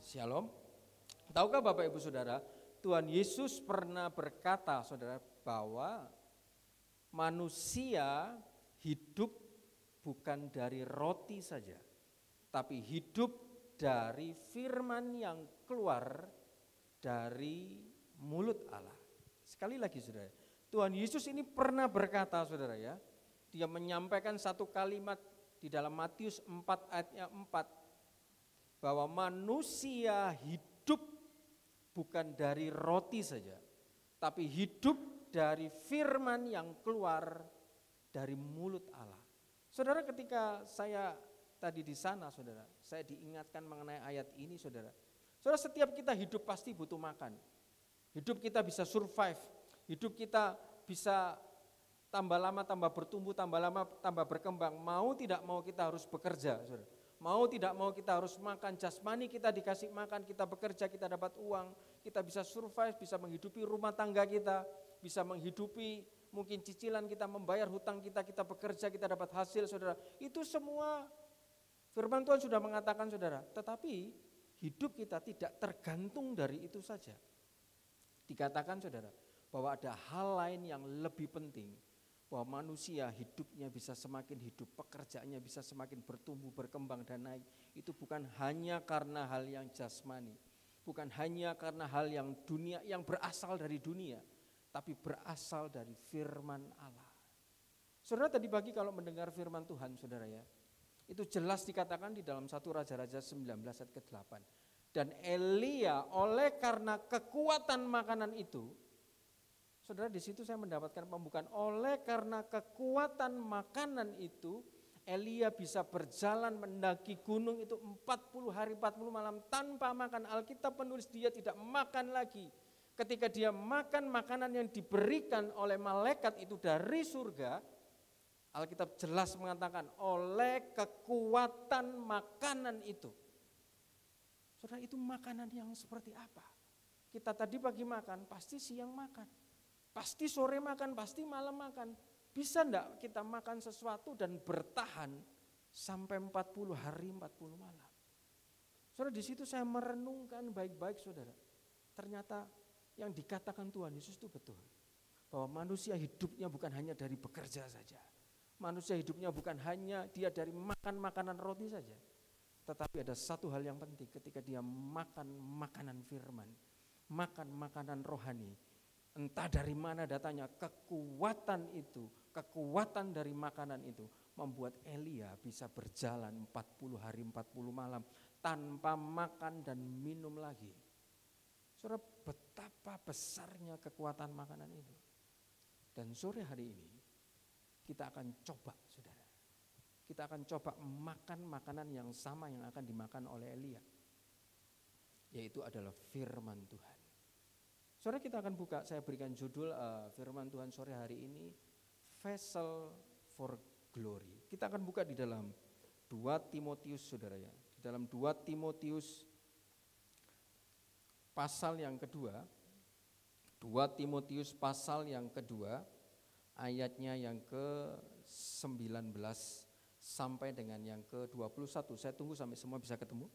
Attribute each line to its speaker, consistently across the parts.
Speaker 1: Shalom. Tahukah Bapak Ibu Saudara, Tuhan Yesus pernah berkata Saudara bahwa manusia hidup bukan dari roti saja, tapi hidup dari firman yang keluar dari mulut Allah. Sekali lagi Saudara, Tuhan Yesus ini pernah berkata Saudara ya, dia menyampaikan satu kalimat di dalam Matius 4 ayatnya 4, bahwa manusia hidup bukan dari roti saja, tapi hidup dari firman yang keluar dari mulut Allah. Saudara, ketika saya tadi di sana Saudara, saya diingatkan mengenai ayat ini Saudara. Saudara, setiap kita hidup pasti butuh makan. Hidup kita bisa survive, hidup kita bisa tambah lama tambah bertumbuh, tambah lama tambah berkembang. Mau tidak mau kita harus bekerja Saudara. Mau tidak mau kita harus makan, jasmani kita dikasih makan, kita bekerja, kita dapat uang, kita bisa survive, bisa menghidupi rumah tangga kita, bisa menghidupi mungkin cicilan kita, membayar hutang kita, kita bekerja, kita dapat hasil Saudara. Itu semua firman Tuhan sudah mengatakan Saudara, tetapi hidup kita tidak tergantung dari itu saja. Dikatakan Saudara, bahwa ada hal lain yang lebih penting, bahwa manusia hidupnya bisa semakin hidup, pekerjaannya bisa semakin bertumbuh, berkembang dan naik. Itu bukan hanya karena hal yang jasmani, bukan hanya karena hal yang dunia, yang berasal dari dunia, tapi berasal dari firman Allah. Saudara, tadi pagi kalau mendengar firman Tuhan Saudara ya, itu jelas dikatakan di dalam 1 Raja-Raja 19 ayat ke-8. Dan Elia oleh karena kekuatan makanan itu, Saudara, di situ saya mendapatkan pembukaan, oleh karena kekuatan makanan itu, Elia bisa berjalan mendaki gunung itu 40 hari 40 malam tanpa makan. Alkitab penulis dia tidak makan lagi. Ketika dia makan makanan yang diberikan oleh malaikat itu dari surga, Alkitab jelas mengatakan oleh kekuatan makanan itu. Saudara, itu makanan yang seperti apa? Kita tadi pagi makan, pasti siang makan. Pasti sore makan, pasti malam makan. Bisa enggak kita makan sesuatu dan bertahan sampai 40 hari 40 malam? Saudara, di situ saya merenungkan baik-baik Saudara. Ternyata yang dikatakan Tuhan Yesus itu betul. Bahwa manusia hidupnya bukan hanya dari bekerja saja. Manusia hidupnya bukan hanya dia dari makan makanan roti saja. Tetapi ada satu hal yang penting ketika dia makan makanan firman. Makan makanan rohani. Entah dari mana datanya kekuatan itu, kekuatan dari makanan itu membuat Elia bisa berjalan 40 hari 40 malam tanpa makan dan minum lagi. Saudara, betapa besarnya kekuatan makanan itu. Dan sore hari ini kita akan coba Saudara. Kita akan coba makan makanan yang sama yang akan dimakan oleh Elia. Yaitu adalah firman Tuhan. Saudara, kita akan buka, saya berikan judul firman Tuhan sore hari ini, Vessel for Glory. Kita akan buka di dalam 2 Timotius Saudara ya. Di dalam 2 Timotius pasal yang kedua, 2 Timotius pasal yang kedua, ayatnya yang ke-19 sampai dengan yang ke-21. Saya tunggu sampai semua bisa ketemu.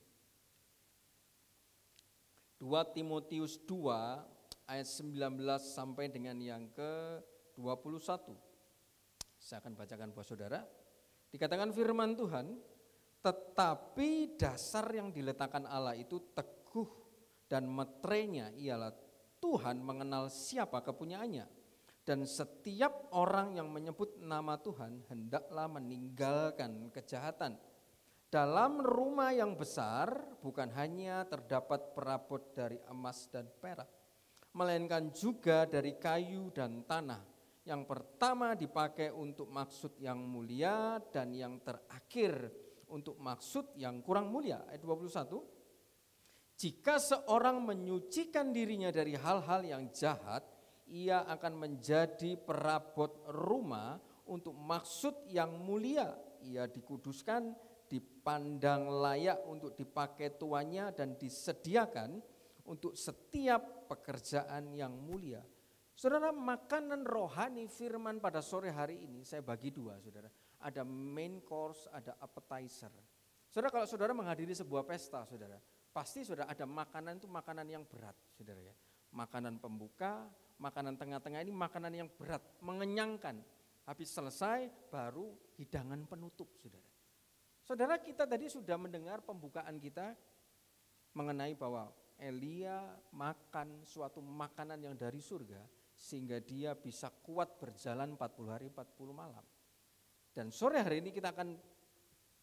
Speaker 1: 2 Timotius 2 ayat 19 sampai dengan yang ke-21. Saya akan bacakan buat Saudara. Dikatakan firman Tuhan, tetapi dasar yang diletakkan Allah itu teguh dan meterainya ialah Tuhan mengenal siapa kepunyaannya. Dan setiap orang yang menyebut nama Tuhan hendaklah meninggalkan kejahatan. Dalam rumah yang besar bukan hanya terdapat perabot dari emas dan perak, melainkan juga dari kayu dan tanah. Yang pertama dipakai untuk maksud yang mulia dan yang terakhir untuk maksud yang kurang mulia. Ayat 21. Jika seorang menyucikan dirinya dari hal-hal yang jahat, ia akan menjadi perabot rumah untuk maksud yang mulia. Ia dikuduskan, dipandang layak untuk dipakai tuannya dan disediakan untuk setiap pekerjaan yang mulia. Saudara, makanan rohani firman pada sore hari ini saya bagi dua Saudara. Ada main course, ada appetizer. Saudara, kalau saudara menghadiri sebuah pesta Saudara, Pasti sudah ada makanan itu makanan yang berat, saudara ya. Makanan pembuka, makanan tengah-tengah ini makanan yang berat, mengenyangkan. Habis selesai baru hidangan penutup, saudara. Saudara, kita tadi sudah mendengar pembukaan kita mengenai bahwa Elia makan suatu makanan yang dari surga sehingga dia bisa kuat berjalan 40 hari 40 malam. Dan sore hari ini kita akan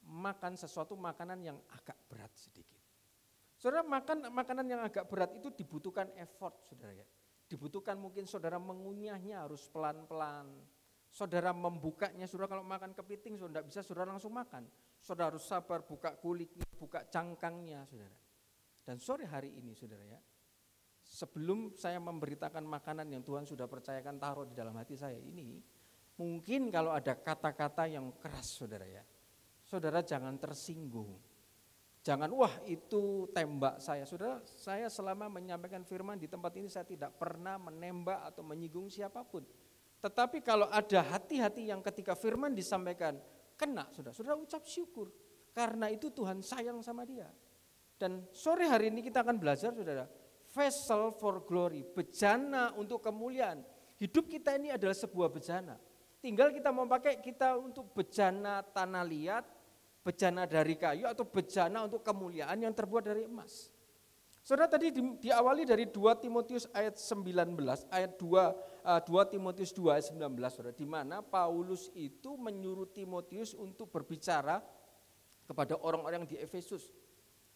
Speaker 1: makan sesuatu makanan yang agak berat sedikit. Saudara, makan makanan yang agak berat itu dibutuhkan effort, saudara ya. Dibutuhkan mungkin saudara mengunyahnya harus pelan-pelan. Saudara membukanya, saudara kalau makan kepiting saudara tidak bisa saudara langsung makan. Saudara harus sabar buka kulitnya, buka cangkangnya, saudara. Dan sore hari ini, saudara ya, sebelum saya memberitakan makanan yang Tuhan sudah percayakan taruh di dalam hati saya ini, mungkin kalau ada kata-kata yang keras, saudara ya, saudara jangan tersinggung. Jangan, wah itu tembak saya. Saudara, saya selama menyampaikan firman di tempat ini saya tidak pernah menembak atau menyinggung siapapun. Tetapi kalau ada hati-hati yang ketika firman disampaikan kena, saudara ucap syukur. Karena itu Tuhan sayang sama dia. Dan sore hari ini kita akan belajar, saudara, vessel for glory, bejana untuk kemuliaan. Hidup kita ini adalah sebuah bejana. Tinggal kita mau pakai kita untuk bejana tanah liat, bejana dari kayu atau bejana untuk kemuliaan yang terbuat dari emas. Saudara, tadi diawali dari 2 Timotius ayat 19, ayat 2 Timotius 2 ayat 19, saudara, di mana Paulus itu menyuruh Timotius untuk berbicara kepada orang-orang di Efesus.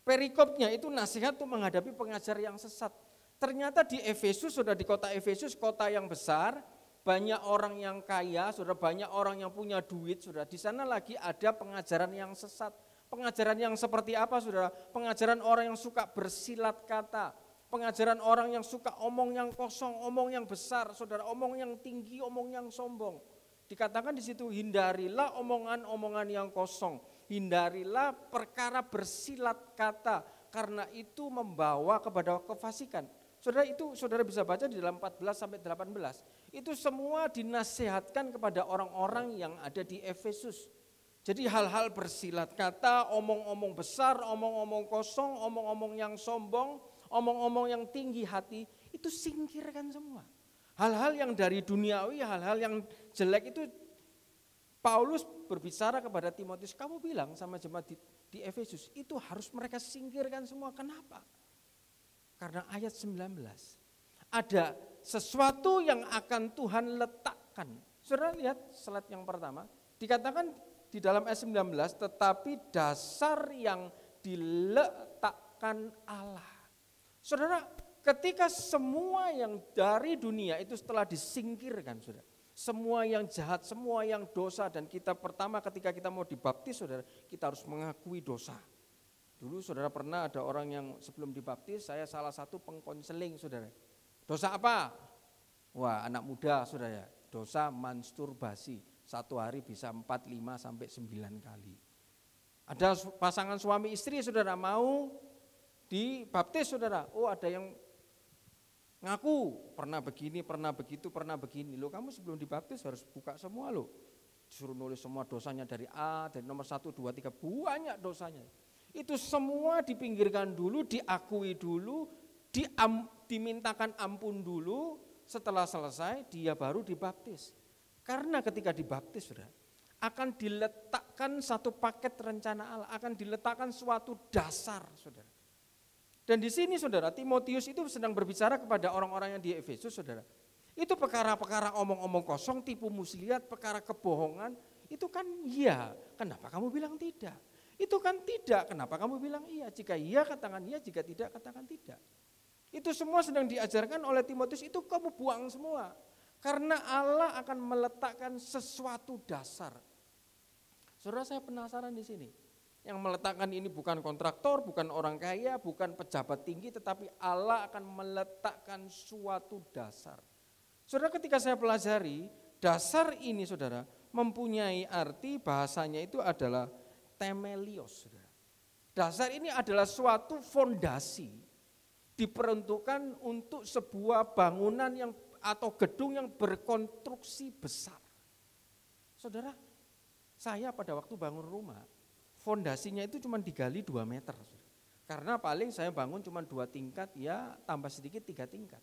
Speaker 1: Perikopnya itu nasihat untuk menghadapi pengajar yang sesat. Ternyata di Efesus, saudara, di kota Efesus, kota yang besar, banyak orang yang kaya, saudara, banyak orang yang punya duit, saudara. Di sana lagi ada pengajaran yang sesat. Pengajaran yang seperti apa, saudara? Pengajaran orang yang suka bersilat kata. Pengajaran orang yang suka omong yang kosong, omong yang besar, saudara, omong yang tinggi, omong yang sombong. Dikatakan di situ, hindarilah omongan-omongan yang kosong. Hindarilah perkara bersilat kata, karena itu membawa kepada kefasikan. Saudara, itu saudara bisa baca di dalam 14 sampai 18. Itu semua dinasihatkan kepada orang-orang yang ada di Efesus. Jadi hal-hal bersilat kata, omong-omong besar, omong-omong kosong, omong-omong yang sombong, omong-omong yang tinggi hati, itu singkirkan semua. Hal-hal yang dari duniawi, hal-hal yang jelek itu Paulus berbicara kepada Timotius, kamu bilang sama jemaat di Efesus, itu harus mereka singkirkan semua. Kenapa? Karena ayat 19, ada sesuatu yang akan Tuhan letakkan. Saudara lihat slide yang pertama, dikatakan di dalam ayat 19, tetapi dasar yang diletakkan Allah. Saudara, ketika semua yang dari dunia itu setelah disingkirkan, saudara, semua yang jahat, semua yang dosa, dan kita pertama ketika kita mau dibaptis, saudara, kita harus mengakui dosa. Dulu saudara pernah ada orang yang sebelum dibaptis, saya salah satu pengkonseling, saudara. Dosa apa? Wah, anak muda, saudara, dosa masturbasi. Satu hari bisa 4, 5 sampai 9 kali. Ada pasangan suami istri, saudara, mau dibaptis, saudara. Oh, ada yang ngaku pernah begini, pernah begitu, pernah begini. Loh, kamu sebelum dibaptis harus buka semua loh. Disuruh nulis semua dosanya dari A, dari nomor 1, 2, 3, banyak dosanya. Itu semua dipinggirkan dulu, diakui dulu, dimintakan ampun dulu, setelah selesai dia baru dibaptis. Karena ketika dibaptis, saudara, akan diletakkan satu paket rencana Allah, akan diletakkan suatu dasar, saudara. Dan di sini, saudara, Timotius itu sedang berbicara kepada orang-orang yang di Efesus, saudara. Itu perkara-perkara omong-omong kosong, tipu muslihat, perkara kebohongan, itu kan iya, kenapa kamu bilang tidak? Itu kan tidak, kenapa kamu bilang iya? Jika iya katakan iya, jika tidak katakan tidak. Itu semua sedang diajarkan oleh Timotius, itu kamu buang semua. Karena Allah akan meletakkan sesuatu dasar. Saudara, saya penasaran di sini. Yang meletakkan ini bukan kontraktor, bukan orang kaya, bukan pejabat tinggi, tetapi Allah akan meletakkan suatu dasar. Saudara, ketika saya pelajari, dasar ini, saudara, mempunyai arti, bahasanya itu adalah temelios, saudara. Dasar ini adalah suatu fondasi, diperuntukkan untuk sebuah bangunan yang atau gedung yang berkonstruksi besar. Saudara, saya pada waktu bangun rumah, fondasinya itu cuma digali 2 meter. Karena paling saya bangun cuma 2 tingkat, ya tambah sedikit 3 tingkat.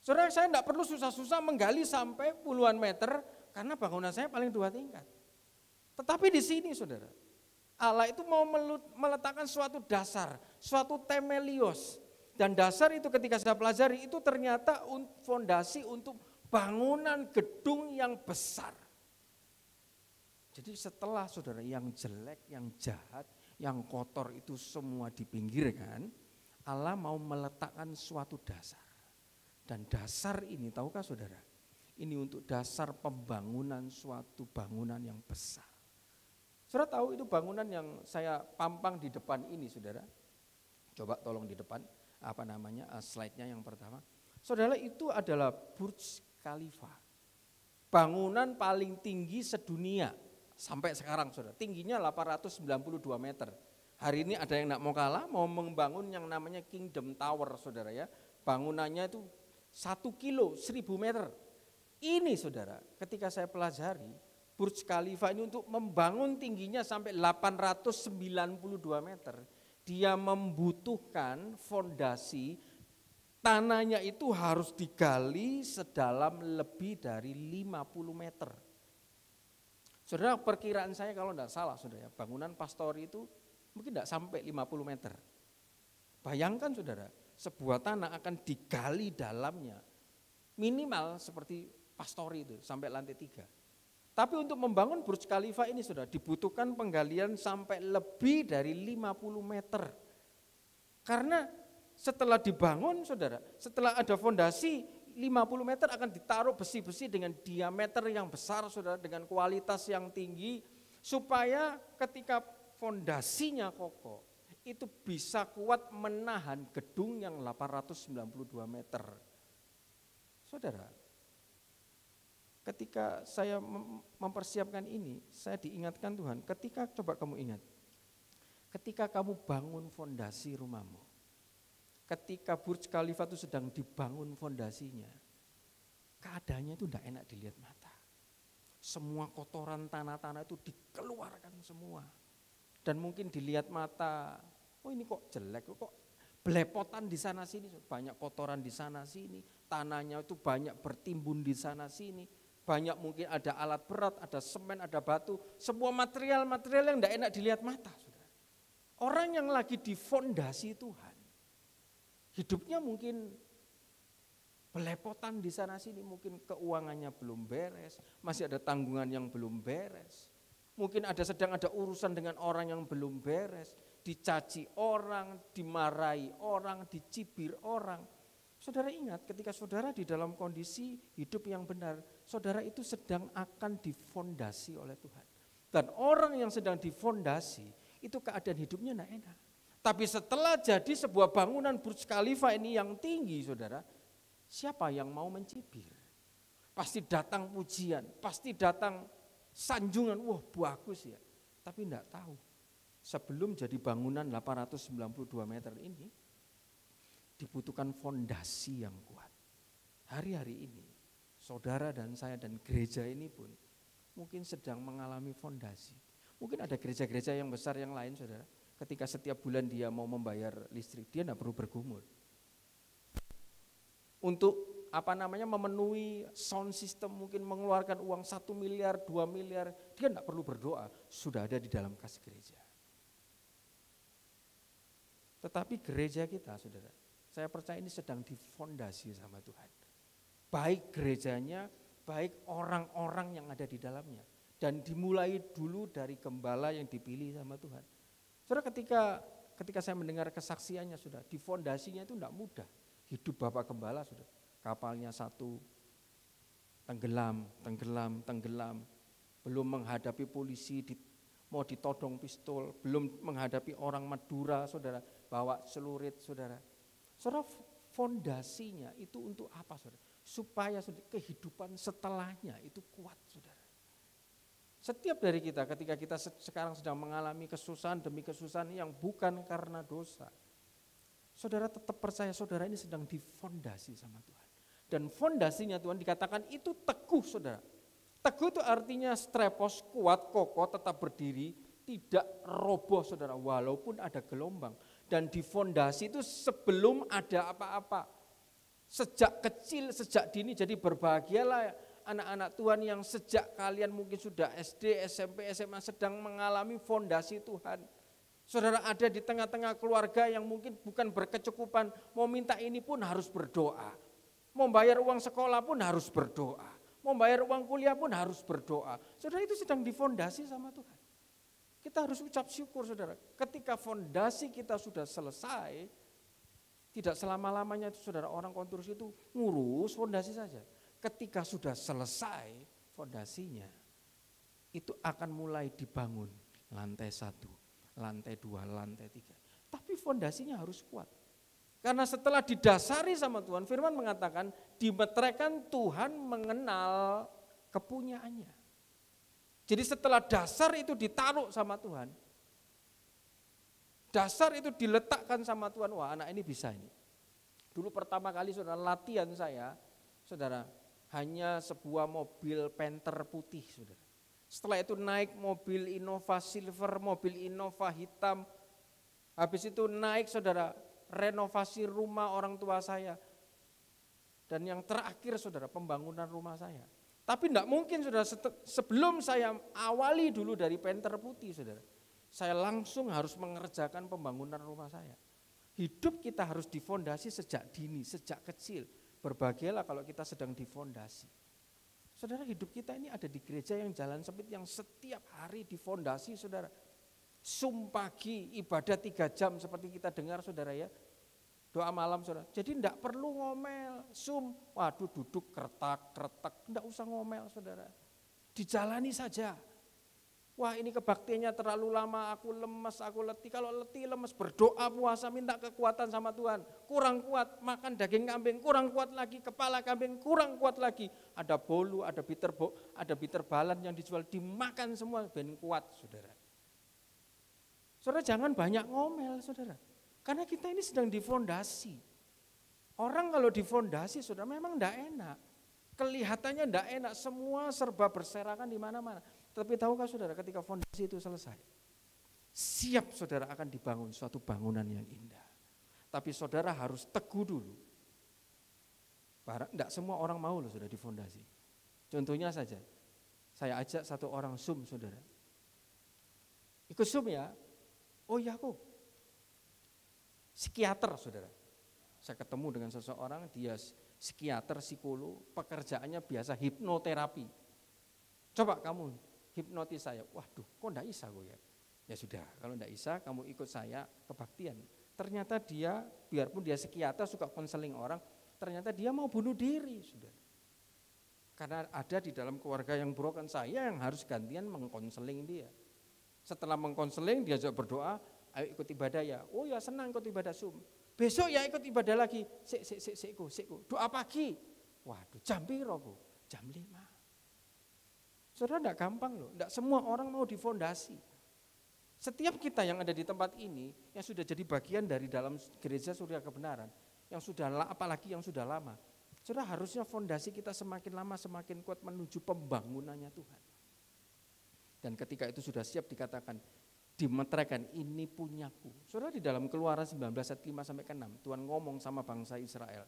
Speaker 1: Saudara, saya tidak perlu susah-susah menggali sampai puluhan meter karena bangunan saya paling 2 tingkat. Tetapi di sini saudara, Allah itu mau meletakkan suatu dasar, suatu temelios. Dan dasar itu ketika saya pelajari itu ternyata fondasi untuk bangunan gedung yang besar. Jadi setelah saudara yang jelek, yang jahat, yang kotor itu semua dipinggirkan, Allah mau meletakkan suatu dasar. Dan dasar ini, tahukah saudara, ini untuk dasar pembangunan suatu bangunan yang besar. Saudara tahu itu bangunan yang saya pampang di depan ini, saudara. Coba tolong di depan, slide-nya yang pertama. Saudara, itu adalah Burj Khalifa. Bangunan paling tinggi sedunia sampai sekarang, saudara. Tingginya 892 meter. Hari ini ada yang tidak mau kalah, mau membangun yang namanya Kingdom Tower, saudara ya. Bangunannya itu 1 kilo, 1000 meter. Ini saudara, ketika saya pelajari, Burj Khalifa ini untuk membangun tingginya sampai 892 meter, dia membutuhkan fondasi, tanahnya itu harus digali sedalam lebih dari 50 meter. Saudara, perkiraan saya kalau tidak salah saudara, bangunan Pastori itu mungkin tidak sampai 50 meter. Bayangkan saudara, sebuah tanah akan digali dalamnya minimal seperti Pastori itu sampai lantai 3. Tapi untuk membangun Burj Khalifa ini sudah dibutuhkan penggalian sampai lebih dari 50 meter. Karena setelah dibangun saudara, setelah ada fondasi 50 meter akan ditaruh besi-besi dengan diameter yang besar saudara, dengan kualitas yang tinggi supaya ketika fondasinya kokoh itu bisa kuat menahan gedung yang 892 meter. Saudara, ketika saya mempersiapkan ini, saya diingatkan Tuhan, ketika coba kamu ingat, ketika kamu bangun fondasi rumahmu, ketika Burj Khalifa itu sedang dibangun fondasinya, keadaannya itu tidak enak dilihat mata. Semua kotoran tanah-tanah itu dikeluarkan semua. Dan mungkin dilihat mata, oh ini kok jelek, kok belepotan di sana sini, banyak kotoran di sana sini, tanahnya itu banyak bertimbun di sana sini, banyak mungkin ada alat berat, ada semen, ada batu, semua material-material yang tidak enak dilihat mata. Saudara. Orang yang lagi di fondasi Tuhan, hidupnya mungkin belepotan di sana sini, mungkin keuangannya belum beres, masih ada tanggungan yang belum beres. Mungkin sedang ada urusan dengan orang yang belum beres, dicaci orang, dimarahi orang, dicibir orang. Saudara ingat ketika saudara di dalam kondisi hidup yang benar, saudara itu sedang akan difondasi oleh Tuhan. Dan orang yang sedang difondasi, itu keadaan hidupnya tidak enak. Tapi setelah jadi sebuah bangunan Burj Khalifa ini yang tinggi saudara, siapa yang mau mencibir? Pasti datang pujian, pasti datang sanjungan, wah bagus ya. Tapi tidak tahu, sebelum jadi bangunan 892 meter ini, dibutuhkan fondasi yang kuat. Hari-hari ini, saudara dan saya dan gereja ini pun mungkin sedang mengalami fondasi. Mungkin ada gereja-gereja yang besar yang lain saudara, ketika setiap bulan dia mau membayar listrik, dia tidak perlu bergumul. Untuk memenuhi sound system, mungkin mengeluarkan uang 1 miliar, 2 miliar, dia tidak perlu berdoa, sudah ada di dalam kas gereja. Tetapi gereja kita saudara, saya percaya ini sedang difondasi sama Tuhan. Baik gerejanya, baik orang-orang yang ada di dalamnya. Dan dimulai dulu dari gembala yang dipilih sama Tuhan. Saudara, ketika saya mendengar kesaksiannya sudah, di fondasinya itu tidak mudah. Hidup Bapak Gembala sudah. Kapalnya satu, tenggelam, belum menghadapi polisi, mau ditodong pistol, belum menghadapi orang Madura, saudara, bawa celurit, saudara. Saudara, fondasinya itu untuk apa, saudara? Supaya kehidupan setelahnya itu kuat, saudara. Setiap dari kita, ketika kita sekarang sedang mengalami kesusahan demi kesusahan yang bukan karena dosa, saudara tetap percaya saudara ini sedang difondasi sama Tuhan. Dan fondasinya Tuhan dikatakan itu teguh saudara. Teguh itu artinya strepos, kuat, kokoh, tetap berdiri, tidak roboh saudara, walaupun ada gelombang. Dan di fondasi itu sebelum ada apa-apa. Sejak kecil, sejak dini, jadi berbahagialah anak-anak Tuhan yang sejak kalian mungkin sudah SD, SMP, SMA sedang mengalami fondasi Tuhan. Saudara ada di tengah-tengah keluarga yang mungkin bukan berkecukupan, mau minta ini pun harus berdoa. Mau bayar uang sekolah pun harus berdoa. Mau bayar uang kuliah pun harus berdoa. Saudara itu sedang difondasi sama Tuhan. Kita harus ucap syukur saudara. Ketika fondasi kita sudah selesai, tidak selama-lamanya itu saudara orang konstruksi itu ngurus fondasi saja. Ketika sudah selesai fondasinya, itu akan mulai dibangun lantai 1, lantai 2, lantai 3. Tapi fondasinya harus kuat. Karena setelah didasari sama Tuhan, firman mengatakan dimeteraikan Tuhan mengenal kepunyaannya. Jadi setelah dasar itu ditaruh sama Tuhan, dasar itu diletakkan sama Tuhan, wah anak ini bisa ini. Dulu pertama kali saudara latihan saya, saudara, hanya sebuah mobil Panther putih saudara. Setelah itu naik mobil Innova Silver, mobil Innova hitam, habis itu naik saudara, renovasi rumah orang tua saya. Dan yang terakhir saudara, pembangunan rumah saya. Tapi tidak mungkin saudara, sebelum saya awali dulu dari Panther putih saudara, saya langsung harus mengerjakan pembangunan rumah saya. Hidup kita harus difondasi sejak dini, sejak kecil. Berbahagialah kalau kita sedang difondasi. Saudara, hidup kita ini ada di gereja yang jalan sempit yang setiap hari difondasi saudara. Sum pagi, ibadah 3 jam seperti kita dengar saudara ya. Doa malam saudara, jadi tidak perlu ngomel, sum, waduh duduk kretak, tidak usah ngomel saudara, dijalani saja. Wah ini kebaktiannya terlalu lama, aku lemes, aku letih, kalau letih lemes berdoa puasa minta kekuatan sama Tuhan, kurang kuat makan daging kambing, kurang kuat lagi, kepala kambing kurang kuat lagi, ada bolu, ada bitter balan yang dijual dimakan semua ben kuat saudara. Saudara jangan banyak ngomel saudara. Karena kita ini sedang difondasi. Orang kalau difondasi saudara memang tidak enak. Kelihatannya tidak enak, semua serba berserakan di mana-mana. Tapi tahukah saudara ketika fondasi itu selesai, siap saudara akan dibangun suatu bangunan yang indah. Tapi saudara harus teguh dulu. Tidak semua orang mau loh saudara difondasi. Contohnya saja, saya ajak satu orang Zoom saudara. Ikut Zoom ya? Oh ya kok. Psikiater saudara, saya ketemu dengan seseorang, dia psikiater, psikolog, pekerjaannya biasa hipnoterapi. Coba kamu hipnotis saya, waduh kok enggak bisa gue ya. Ya sudah, kalau enggak bisa kamu ikut saya kebaktian. Ternyata dia, biarpun dia psikiater suka konseling orang, ternyata dia mau bunuh diri saudara. Karena ada di dalam keluarga yang broken, saya yang harus gantian mengkonseling dia. Setelah mengkonseling dia juga berdoa, ayo ikut ibadah ya, oh ya senang ikut ibadah Zoom. Besok ya ikut ibadah lagi, sik, doa pagi. Waduh jam piro Bu? Jam 5. Saudara enggak gampang loh, enggak semua orang mau difondasi. Setiap kita yang ada di tempat ini, yang sudah jadi bagian dari dalam gereja Surya Kebenaran, yang sudah apalagi yang sudah lama, saudara harusnya fondasi kita semakin lama semakin kuat menuju pembangunannya Tuhan. Dan ketika itu sudah siap dikatakan, dimeteraikan ini punyaku. Saudara di dalam Keluaran 19 ayat 5-6 Tuhan ngomong sama bangsa Israel.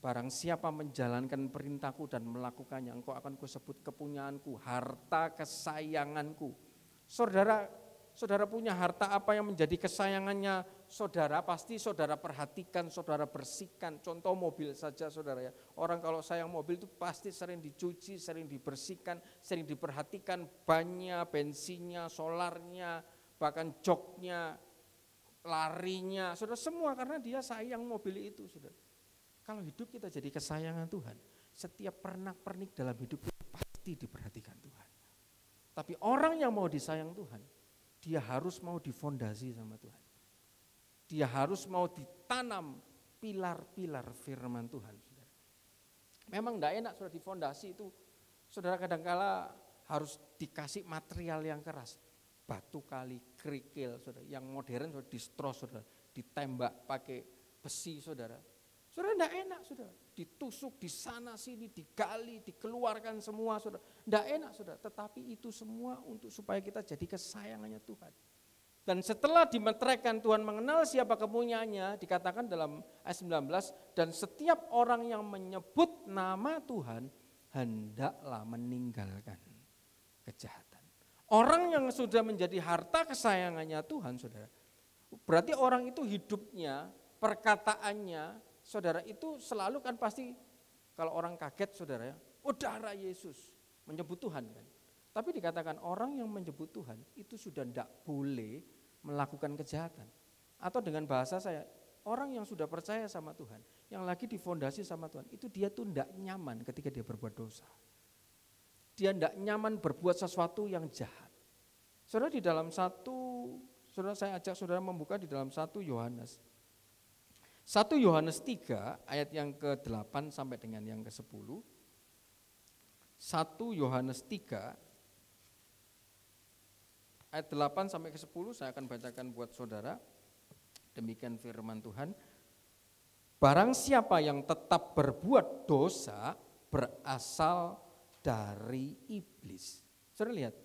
Speaker 1: Barang siapa menjalankan perintahku dan melakukannya, engkau akan kusebut kepunyaanku, harta kesayanganku. Saudara punya harta apa yang menjadi kesayangannya saudara, pasti saudara perhatikan, saudara bersihkan. Contoh mobil saja saudara ya. Orang kalau sayang mobil itu pasti sering dicuci, sering dibersihkan, sering diperhatikan bannya, bensinnya, solarnya, bahkan joknya, larinya, saudara semua karena dia sayang mobil itu saudara. Kalau hidup kita jadi kesayangan Tuhan, setiap pernak-pernik dalam hidup kita pasti diperhatikan Tuhan. Tapi orang yang mau disayang Tuhan, dia harus mau difondasi sama Tuhan. Dia harus mau ditanam pilar-pilar firman Tuhan. Saudara. Memang tidak enak saudara difondasi itu, saudara kadangkala harus dikasih material yang keras. Batu kali, kerikil, saudara. Yang modern saudara distros, saudara. Ditembak pakai besi saudara. Saudara tidak enak saudara, ditusuk di sana sini, digali, dikeluarkan semua saudara. Tidak enak saudara, tetapi itu semua untuk supaya kita jadi kesayangannya Tuhan. Dan setelah dimeteraikan Tuhan mengenal siapa kepunyaannya, dikatakan dalam ayat 19, dan setiap orang yang menyebut nama Tuhan hendaklah meninggalkan kejahatan. Orang yang sudah menjadi harta kesayangannya Tuhan, saudara, berarti orang itu hidupnya, perkataannya, saudara, itu selalu kan pasti, kalau orang kaget saudara ya, oh darah Yesus, menyebut Tuhan kan. Tapi dikatakan orang yang menyebut Tuhan itu sudah tidak boleh melakukan kejahatan. Atau dengan bahasa saya, orang yang sudah percaya sama Tuhan, yang lagi difondasi sama Tuhan, itu dia tuh tidak nyaman ketika dia berbuat dosa. Dia tidak nyaman berbuat sesuatu yang jahat. Saudara, di dalam saudara, saya ajak saudara membuka di dalam 1 Yohanes. 1 Yohanes 3 ayat yang ke-8 sampai dengan yang ke-10. 1 Yohanes 3 ayat 8 sampai ke-10 saya akan bacakan buat saudara. Demikian firman Tuhan. Barang siapa yang tetap berbuat dosa berasal dari iblis. Saudara lihat,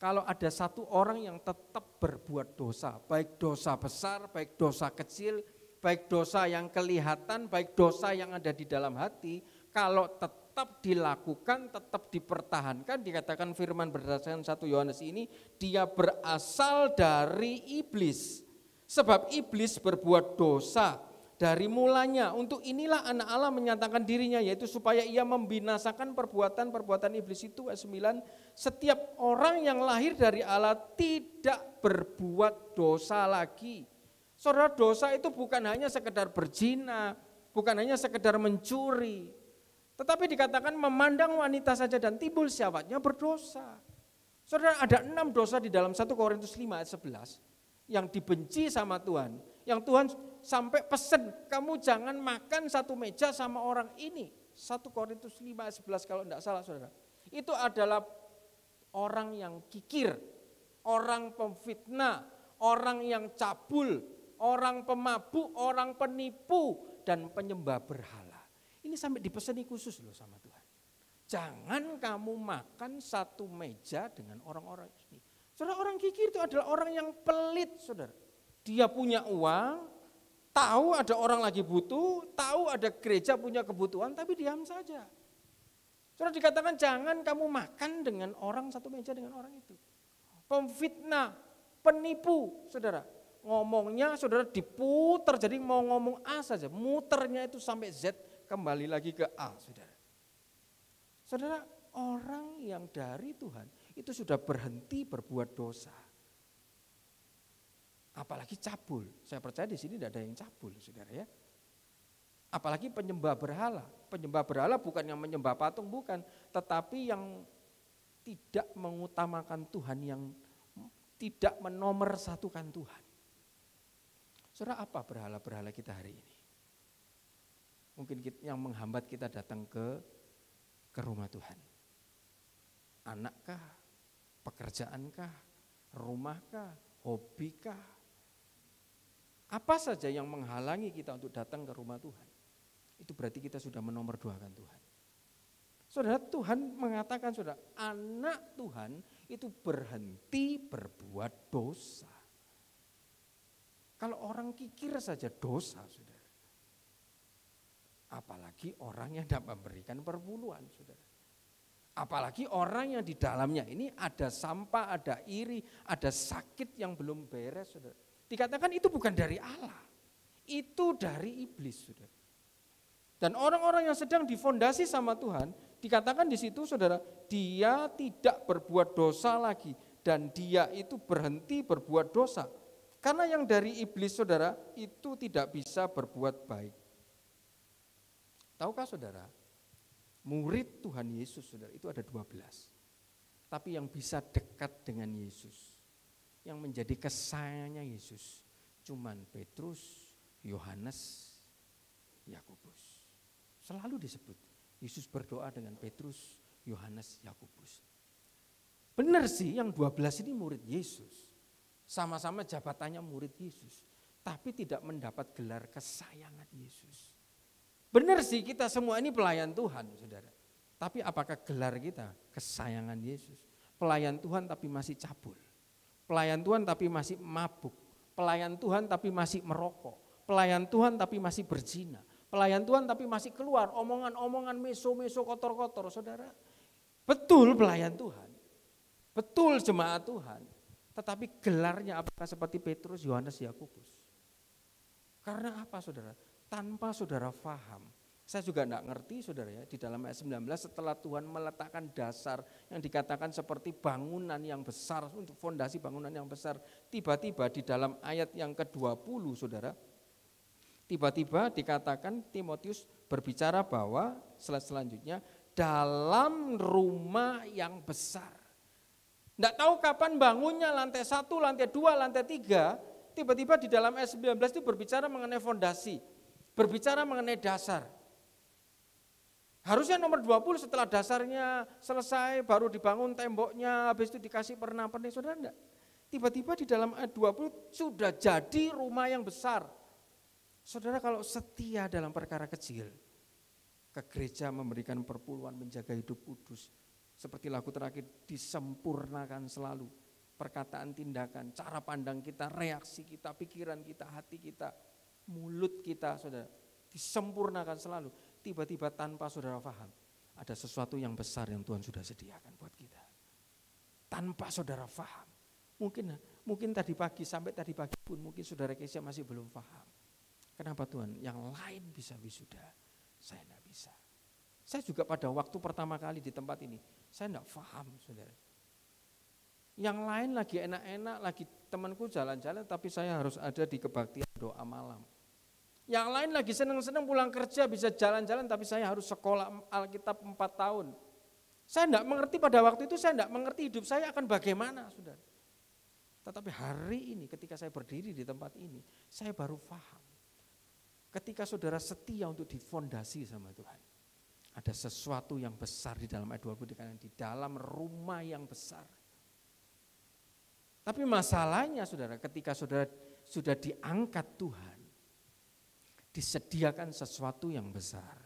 Speaker 1: kalau ada satu orang yang tetap berbuat dosa, baik dosa besar, baik dosa kecil, baik dosa yang kelihatan, baik dosa yang ada di dalam hati, kalau tetap dilakukan, tetap dipertahankan, dikatakan firman berdasarkan 1 Yohanes ini, dia berasal dari iblis. Sebab iblis berbuat dosa dari mulanya. Untuk inilah anak Allah menyatakan dirinya, yaitu supaya ia membinasakan perbuatan-perbuatan iblis itu. Ayat 9, setiap orang yang lahir dari Allah tidak berbuat dosa lagi. Saudara, dosa itu bukan hanya sekedar berzina, bukan hanya sekedar mencuri, tetapi dikatakan memandang wanita saja dan timbul syahwatnya berdosa. Saudara, ada 6 dosa di dalam 1 Korintus 5 ayat 11 yang dibenci sama Tuhan. Yang Tuhan sampai pesen, kamu jangan makan satu meja sama orang ini. 1 Korintus 5 ayat 11 kalau tidak salah saudara. Itu adalah orang yang kikir, orang pemfitnah, orang yang cabul, orang pemabuk, orang penipu, dan penyembah berhala. Ini sampai dipeseni khusus loh sama Tuhan. Jangan kamu makan satu meja dengan orang-orang ini. Saudara, orang kikir itu adalah orang yang pelit, saudara. Dia punya uang, tahu ada orang lagi butuh, tahu ada gereja punya kebutuhan, tapi diam saja. Saudara, dikatakan jangan kamu makan dengan orang satu meja dengan orang itu. Pemfitnah, penipu, saudara. Ngomongnya saudara diputer, jadi mau ngomong A saja, muternya itu sampai Z, kembali lagi ke A, saudara. Saudara, orang yang dari Tuhan itu sudah berhenti berbuat dosa. Apalagi cabul. Saya percaya di sini tidak ada yang cabul, saudara ya. Apalagi penyembah berhala. Penyembah berhala bukan yang menyembah patung, bukan. Tetapi yang tidak mengutamakan Tuhan, yang tidak menomorsatukan Tuhan. Saudara, apa berhala-berhala kita hari ini? Mungkin yang menghambat kita datang ke rumah Tuhan. Anakkah, pekerjaankah, rumahkah, hobikah? Apa saja yang menghalangi kita untuk datang ke rumah Tuhan? Itu berarti kita sudah menomorduakan Tuhan. Saudara, Tuhan mengatakan, saudara, anak Tuhan itu berhenti berbuat dosa. Kalau orang kikir saja dosa, saudara. Apalagi orang yang tidak memberikan perpuluhan, saudara. Apalagi orang yang di dalamnya ini ada sampah, ada iri, ada sakit yang belum beres, saudara. Dikatakan itu bukan dari Allah, itu dari iblis, saudara. Dan orang-orang yang sedang difondasi sama Tuhan, dikatakan di situ, saudara, dia tidak berbuat dosa lagi dan dia itu berhenti berbuat dosa. Karena yang dari iblis, saudara, itu tidak bisa berbuat baik. Tahukah saudara, murid Tuhan Yesus, saudara, itu ada 12. Tapi yang bisa dekat dengan Yesus, yang menjadi kesayangannya Yesus, cuman Petrus, Yohanes, Yakobus. Selalu disebut, Yesus berdoa dengan Petrus, Yohanes, Yakobus. Benar sih yang 12 ini murid Yesus, sama-sama jabatannya murid Yesus, tapi tidak mendapat gelar kesayangan Yesus. Benar sih kita semua ini pelayan Tuhan, saudara. Tapi apakah gelar kita kesayangan Yesus? Pelayan Tuhan tapi masih cabul. Pelayan Tuhan tapi masih mabuk. Pelayan Tuhan tapi masih merokok. Pelayan Tuhan tapi masih berzina. Pelayan Tuhan tapi masih keluar omongan-omongan meso-meso kotor-kotor, saudara. Betul pelayan Tuhan. Betul jemaat Tuhan. Tetapi gelarnya apakah seperti Petrus, Yohanes, Yakobus? Karena apa, saudara? Tanpa saudara faham. Saya juga enggak ngerti, saudara ya, di dalam ayat 19 setelah Tuhan meletakkan dasar yang dikatakan seperti bangunan yang besar, untuk fondasi bangunan yang besar. Tiba-tiba di dalam ayat yang ke-20, saudara, tiba-tiba dikatakan Timotius berbicara bahwa selanjutnya dalam rumah yang besar. Enggak tahu kapan bangunnya, lantai 1, lantai 2, lantai 3, tiba-tiba di dalam ayat 19 itu berbicara mengenai fondasi, berbicara mengenai dasar. Harusnya nomor 20 setelah dasarnya selesai baru dibangun temboknya, habis itu dikasih pernak-pernik, saudara enggak. Tiba-tiba di dalam ayat 20 sudah jadi rumah yang besar. Saudara kalau setia dalam perkara kecil, ke gereja memberikan perpuluhan menjaga hidup kudus, seperti lagu terakhir, disempurnakan selalu. Perkataan, tindakan, cara pandang kita, reaksi kita, pikiran kita, hati kita, mulut kita, saudara, disempurnakan selalu. Tiba-tiba tanpa saudara paham, ada sesuatu yang besar yang Tuhan sudah sediakan buat kita. Tanpa saudara paham. Mungkin tadi pagi, sampai tadi pagi pun mungkin saudara Kesia masih belum paham. Kenapa Tuhan? Yang lain bisa wisuda, saya enggak bisa. Saya juga pada waktu pertama kali di tempat ini, saya enggak paham, saudara. Yang lain lagi enak-enak, lagi temanku jalan-jalan, tapi saya harus ada di kebaktian doa malam. Yang lain lagi senang-senang pulang kerja bisa jalan-jalan, tapi saya harus sekolah Alkitab 4 tahun. Saya enggak mengerti pada waktu itu, saya enggak mengerti hidup saya akan bagaimana, saudara. Tetapi hari ini ketika saya berdiri di tempat ini, saya baru paham. Ketika saudara setia untuk difondasi sama Tuhan, ada sesuatu yang besar di dalam ayat 20 dikatakan di dalam rumah yang besar. Tapi masalahnya saudara, ketika saudara sudah diangkat Tuhan, disediakan sesuatu yang besar.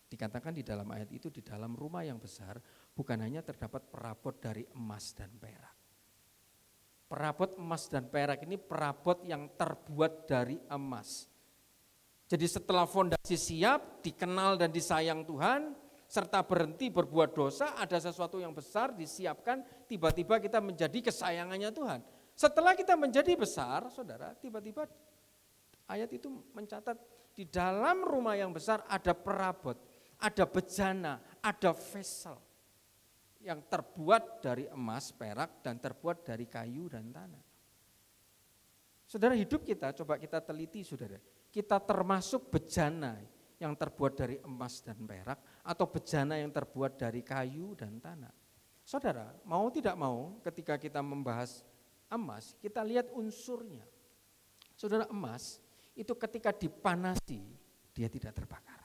Speaker 1: Dikatakan di dalam ayat itu, di dalam rumah yang besar bukan hanya terdapat perabot dari emas dan perak. Perabot emas dan perak ini perabot yang terbuat dari emas. Jadi setelah fondasi siap, dikenal dan disayang Tuhan, serta berhenti berbuat dosa, ada sesuatu yang besar disiapkan, tiba-tiba kita menjadi kesayangannya Tuhan. Setelah kita menjadi besar, saudara, tiba-tiba ayat itu mencatat di dalam rumah yang besar ada perabot, ada bejana, ada vessel yang terbuat dari emas, perak, dan terbuat dari kayu dan tanah. Saudara, hidup kita, coba kita teliti saudara, kita termasuk bejana yang terbuat dari emas dan perak atau bejana yang terbuat dari kayu dan tanah. Saudara, mau tidak mau ketika kita membahas emas, kita lihat unsurnya. Saudara, emas itu ketika dipanasi, dia tidak terbakar.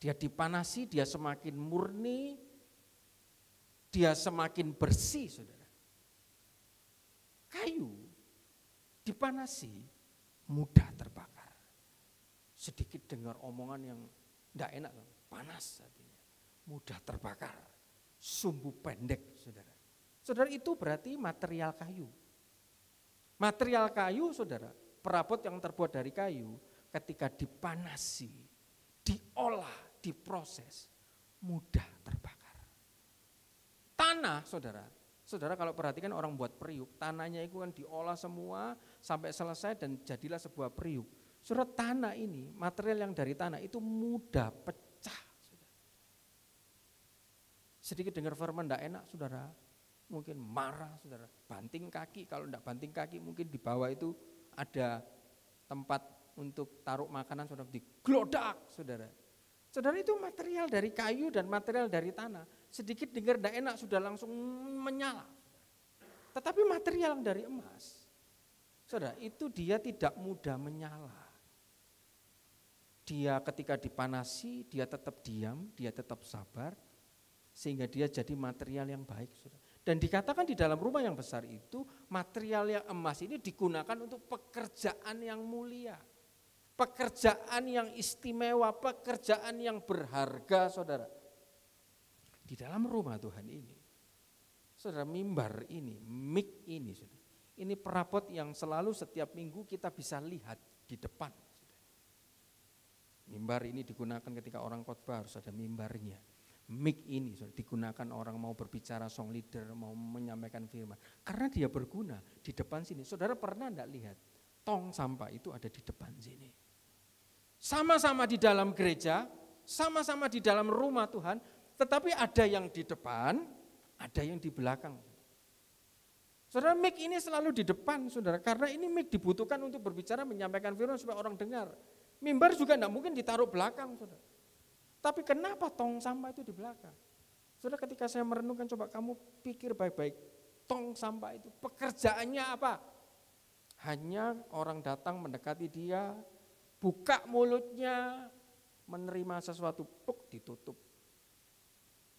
Speaker 1: Dia dipanasi, dia semakin murni, dia semakin bersih, saudara. Kayu dipanasi, mudah terbakar. Sedikit dengar omongan yang tidak enak, panas artinya, mudah terbakar, sumbu pendek, saudara. Saudara, itu berarti material kayu. Material kayu, saudara, perabot yang terbuat dari kayu, ketika dipanasi, diolah, diproses, mudah terbakar. Tanah, saudara, saudara kalau perhatikan orang buat periuk, tanahnya itu kan diolah semua sampai selesai dan jadilah sebuah periuk. Saudara, tanah ini, material yang dari tanah itu mudah pecah. Saudara. Sedikit dengar firman tidak enak, saudara, mungkin marah, saudara, banting kaki, kalau tidak banting kaki mungkin di bawah itu ada tempat untuk taruh makanan, saudara, diglodak, saudara. Saudara, itu material dari kayu dan material dari tanah. Sedikit dengar tidak enak sudah langsung menyala. Tetapi material dari emas, saudara, itu dia tidak mudah menyala. Dia ketika dipanasi, dia tetap diam, dia tetap sabar, sehingga dia jadi material yang baik, saudara. Dan dikatakan di dalam rumah yang besar itu, material yang emas ini digunakan untuk pekerjaan yang mulia. Pekerjaan yang istimewa, pekerjaan yang berharga, saudara. Di dalam rumah Tuhan ini, Saudara, mimbar ini, mik ini, saudara, ini perabot yang selalu setiap minggu kita bisa lihat di depan. Saudara. Mimbar ini digunakan ketika orang khotbah harus ada mimbarnya. Mik ini saudara, digunakan orang mau berbicara, song leader, mau menyampaikan firman. Karena dia berguna di depan sini. Saudara pernah enggak lihat tong sampah itu ada di depan sini? Sama-sama di dalam gereja, sama-sama di dalam rumah Tuhan, tetapi ada yang di depan, ada yang di belakang. Saudara, mic ini selalu di depan, saudara, karena ini mic dibutuhkan untuk berbicara, menyampaikan firman supaya orang dengar. Mimbar juga enggak mungkin ditaruh belakang, saudara. Tapi kenapa tong sampah itu di belakang? Saudara, ketika saya merenungkan, coba kamu pikir baik-baik, tong sampah itu pekerjaannya apa? Hanya orang datang mendekati dia, buka mulutnya, menerima sesuatu, puk, ditutup.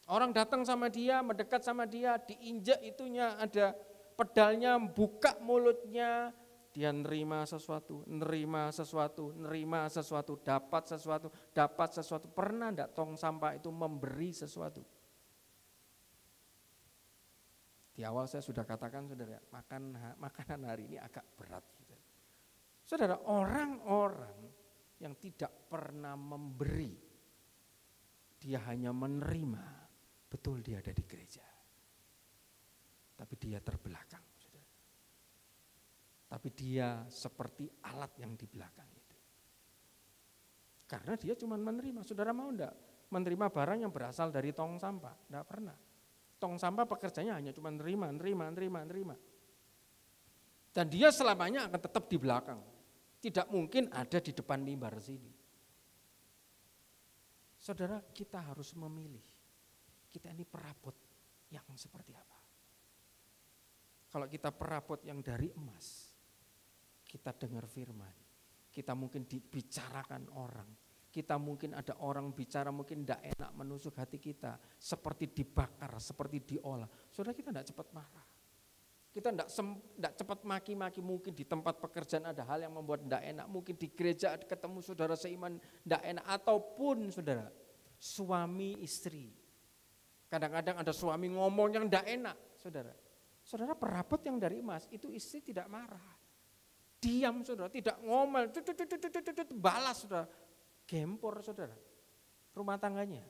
Speaker 1: Orang datang sama dia, mendekat sama dia, diinjak itunya, ada pedalnya, buka mulutnya, dia nerima sesuatu, dapat sesuatu. Pernah enggak tong sampah itu memberi sesuatu? Di awal saya sudah katakan, saudara, makanan hari ini agak berat. Saudara, orang-orang yang tidak pernah memberi, dia hanya menerima, betul dia ada di gereja. Tapi dia terbelakang, saudara. Tapi dia seperti alat yang di belakang itu. Karena dia cuma menerima. Saudara mau enggak menerima barang yang berasal dari tong sampah? Enggak pernah. Tong sampah pekerjaannya hanya cuma nerima. Dan dia selamanya akan tetap di belakang. Tidak mungkin ada di depan mimbar sini. Saudara, kita harus memilih. Kita ini perabot yang seperti apa? Kalau kita perabot yang dari emas, kita dengar firman, kita mungkin dibicarakan orang, kita mungkin ada orang bicara mungkin tidak enak menusuk hati kita, seperti dibakar, seperti diolah. Saudara, kita tidak cepat marah. Kita tidak cepat maki-maki, mungkin di tempat pekerjaan ada hal yang membuat tidak enak, mungkin di gereja ketemu saudara seiman tidak enak, ataupun saudara, suami istri. Kadang-kadang ada suami ngomong yang tidak enak, saudara. Saudara, perabot yang dari emas, itu istri tidak marah. Diam, saudara, tidak ngomel, balas, saudara. Gempor, saudara, rumah tangganya.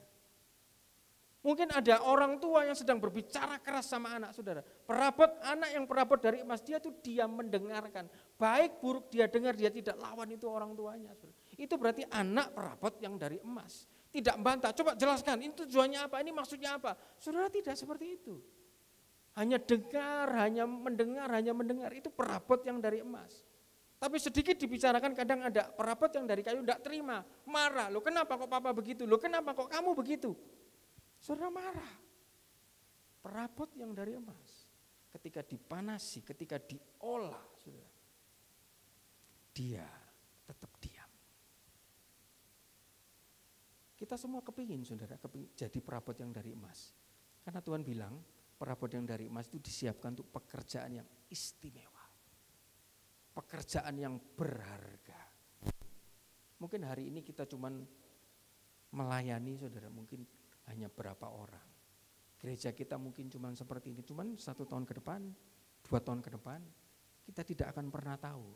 Speaker 1: Mungkin ada orang tua yang sedang berbicara keras sama anak, saudara. Perabot anak yang perabot dari emas, dia tuh diam mendengarkan. Baik buruk dia dengar, dia tidak lawan itu orang tuanya, saudara. Itu berarti anak perabot yang dari emas. Tidak bantah, coba jelaskan, ini tujuannya apa, ini maksudnya apa. Saudara, tidak seperti itu. Hanya dengar, hanya mendengar, itu perabot yang dari emas. Tapi sedikit dibicarakan, kadang ada perabot yang dari kayu tidak terima, marah. Loh kenapa kok papa begitu, loh kenapa kok kamu begitu. Saudara marah. Perabot yang dari emas, ketika dipanasi, ketika diolah, saudara, dia tetap diam. Kita semua kepingin, saudara, jadi perabot yang dari emas. Karena Tuhan bilang, perabot yang dari emas itu disiapkan untuk pekerjaan yang istimewa. Pekerjaan yang berharga. Mungkin hari ini kita cuman melayani, saudara, mungkin hanya berapa orang. Gereja kita mungkin cuma seperti ini, cuma 1 tahun ke depan, 2 tahun ke depan, kita tidak akan pernah tahu.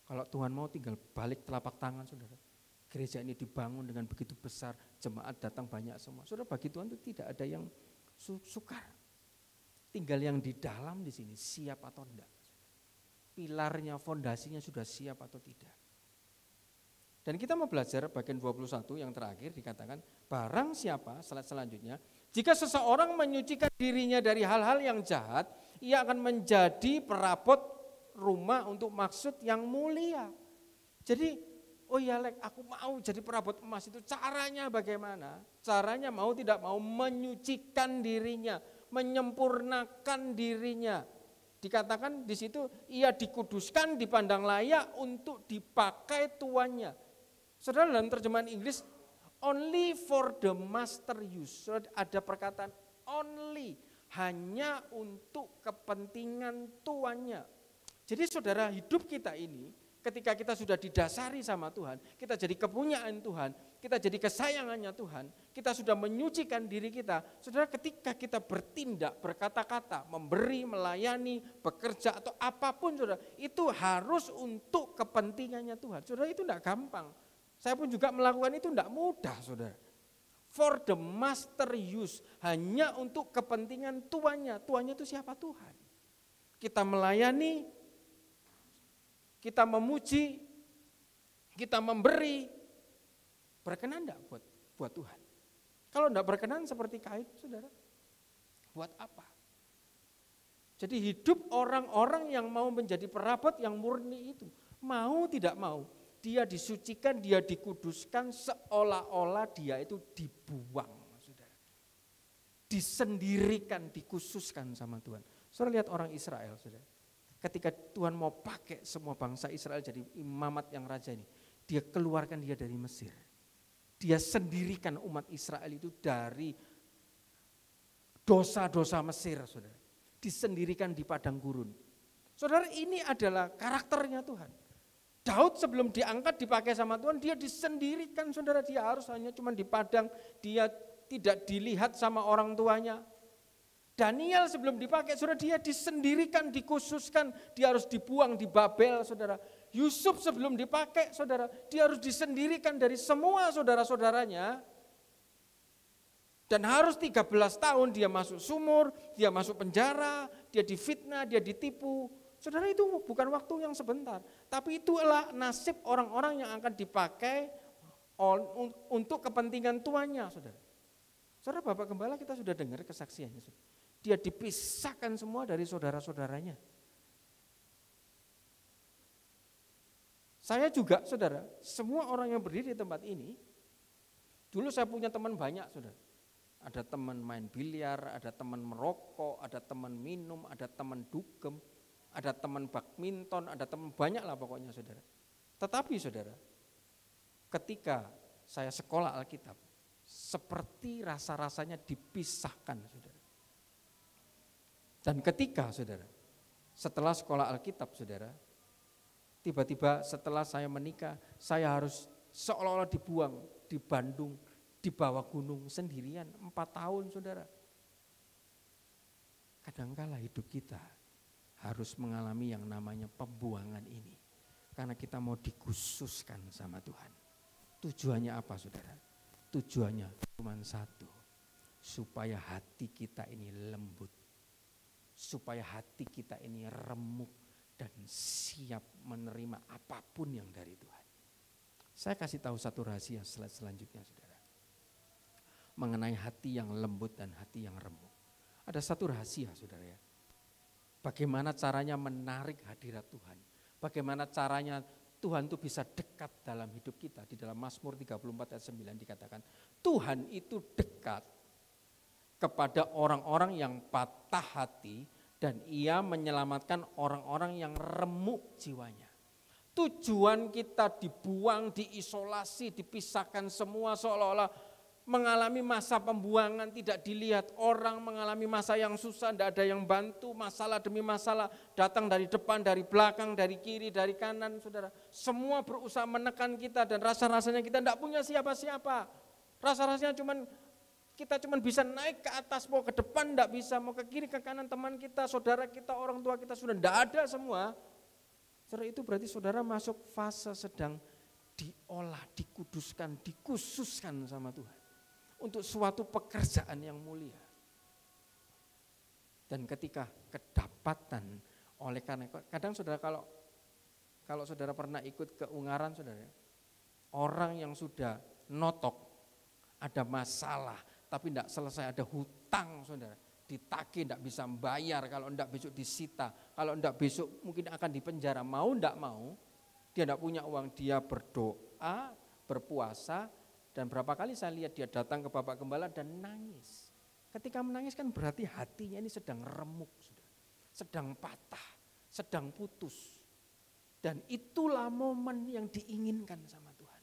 Speaker 1: Kalau Tuhan mau tinggal balik telapak tangan, saudara. Gereja ini dibangun dengan begitu besar, jemaat datang banyak semua. Saudara, bagi Tuhan itu tidak ada yang sukar. Tinggal yang di dalam di sini siap atau enggak. Pilarnya, fondasinya sudah siap atau tidak. Dan kita mau belajar bagian 21 yang terakhir dikatakan, barang siapa, slide selanjutnya, jika seseorang menyucikan dirinya dari hal-hal yang jahat, ia akan menjadi perabot rumah untuk maksud yang mulia. Jadi, oh ya Lek, aku mau jadi perabot emas, itu caranya bagaimana? Caranya mau tidak mau menyucikan dirinya, menyempurnakan dirinya. Dikatakan di situ, ia dikuduskan, dipandang layak untuk dipakai tuannya. Saudara, dalam terjemahan Inggris, only for the master use. Saudara, ada perkataan only, hanya untuk kepentingan tuannya. Jadi saudara, hidup kita ini ketika kita sudah didasari sama Tuhan, kita jadi kepunyaan Tuhan, kita jadi kesayangannya Tuhan, kita sudah menyucikan diri kita. Saudara, ketika kita bertindak, berkata-kata, memberi, melayani, bekerja atau apapun saudara, itu harus untuk kepentingannya Tuhan. Saudara, itu tidak gampang. Saya pun juga melakukan itu tidak mudah saudara. For the master use, hanya untuk kepentingan tuannya. Tuannya itu siapa? Tuhan. Kita melayani, kita memuji, kita memberi, berkenan enggak buat Tuhan? Kalau enggak berkenan seperti Kain, saudara, buat apa? Jadi hidup orang-orang yang mau menjadi perabot yang murni itu, mau tidak mau, dia disucikan, dia dikuduskan seolah-olah dia itu dibuang, saudara. Disendirikan, dikhususkan sama Tuhan. Saudara lihat orang Israel, saudara. Ketika Tuhan mau pakai semua bangsa Israel jadi imamat yang raja ini, dia keluarkan dia dari Mesir. Dia sendirikan umat Israel itu dari dosa-dosa Mesir, saudara. Disendirikan di padang gurun. Saudara, ini adalah karakternya Tuhan. Daud sebelum diangkat dipakai sama Tuhan, dia disendirikan, saudara. Dia harus hanya cuma di padang, dia tidak dilihat sama orang tuanya. Daniel sebelum dipakai, saudara, dia disendirikan, dikhususkan, dia harus dibuang di Babel, saudara. Yusuf sebelum dipakai, saudara, dia harus disendirikan dari semua saudara-saudaranya. Dan harus 13 tahun dia masuk sumur, dia masuk penjara, dia difitnah, dia ditipu. Saudara, itu bukan waktu yang sebentar, tapi itulah nasib orang-orang yang akan dipakai untuk kepentingan tuannya, saudara. Saudara, Bapak Gembala kita sudah dengar kesaksiannya, saudara. Dia dipisahkan semua dari saudara-saudaranya. Saya juga, saudara, semua orang yang berdiri di tempat ini, dulu saya punya teman banyak, saudara. Ada teman main biliar, ada teman merokok, ada teman minum, ada teman dugem, ada teman badminton, ada teman banyak lah pokoknya, saudara. Tetapi, saudara, ketika saya sekolah Alkitab, seperti rasa-rasanya dipisahkan, saudara. Dan ketika, saudara, setelah sekolah Alkitab, saudara, tiba-tiba setelah saya menikah, saya harus seolah-olah dibuang di Bandung, di bawah gunung sendirian 4 tahun, saudara. Kadangkala hidup kita harus mengalami yang namanya pembuangan ini. Karena kita mau dikhususkan sama Tuhan. Tujuannya apa, saudara? Tujuannya cuma satu, supaya hati kita ini lembut. Supaya hati kita ini remuk dan siap menerima apapun yang dari Tuhan. Saya kasih tahu satu rahasia selanjutnya, saudara. Mengenai hati yang lembut dan hati yang remuk. Ada satu rahasia, saudara ya. Bagaimana caranya menarik hadirat Tuhan. Bagaimana caranya Tuhan itu bisa dekat dalam hidup kita. Di dalam Mazmur 34 ayat 9 dikatakan, Tuhan itu dekat kepada orang-orang yang patah hati dan ia menyelamatkan orang-orang yang remuk jiwanya. Tujuan kita dibuang, diisolasi, dipisahkan semua seolah-olah mengalami masa pembuangan, tidak dilihat orang, mengalami masa yang susah, tidak ada yang bantu, masalah demi masalah, datang dari depan, dari belakang, dari kiri, dari kanan, saudara. Semua berusaha menekan kita dan rasa-rasanya kita tidak punya siapa-siapa. Rasa-rasanya kita cuma bisa naik ke atas, mau ke depan tidak bisa, mau ke kiri, ke kanan, teman kita, saudara kita, orang tua kita sudah tidak ada semua. Saudara, itu berarti saudara masuk fase sedang diolah, dikuduskan, dikhususkan sama Tuhan. Untuk suatu pekerjaan yang mulia. Dan ketika kedapatan oleh karena, kadang saudara kalau saudara pernah ikut ke Ungaran, saudara, orang yang sudah notok, ada masalah, tapi tidak selesai, ada hutang, saudara, ditagih, tidak bisa membayar, kalau tidak besok disita, kalau tidak besok mungkin akan dipenjara, mau tidak mau, dia tidak punya uang, dia berdoa, berpuasa, dan berapa kali saya lihat dia datang ke Bapak Gembala dan nangis. Ketika menangis kan berarti hatinya ini sedang remuk, saudara, sedang patah, sedang putus. Dan itulah momen yang diinginkan sama Tuhan.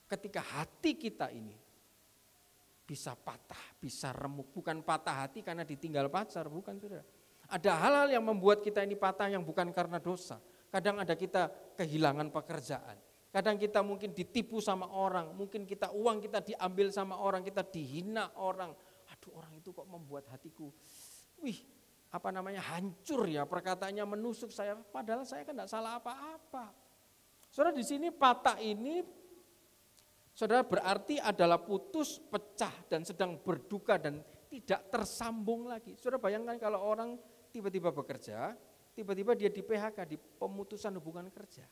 Speaker 1: Ketika hati kita ini bisa patah, bisa remuk. Bukan patah hati karena ditinggal pacar, bukan, saudara. Ada hal-hal yang membuat kita ini patah yang bukan karena dosa. Kadang ada kita kehilangan pekerjaan. Kadang kita mungkin ditipu sama orang, mungkin uang kita diambil sama orang, kita dihina orang. Aduh, orang itu kok membuat hatiku, hancur ya, perkataannya menusuk saya, padahal saya kan tidak salah apa-apa. Saudara, di sini patah ini, saudara, berarti adalah putus, pecah, dan sedang berduka dan tidak tersambung lagi. Saudara bayangkan kalau orang tiba-tiba bekerja, tiba-tiba dia di PHK, di pemutusan hubungan kerja.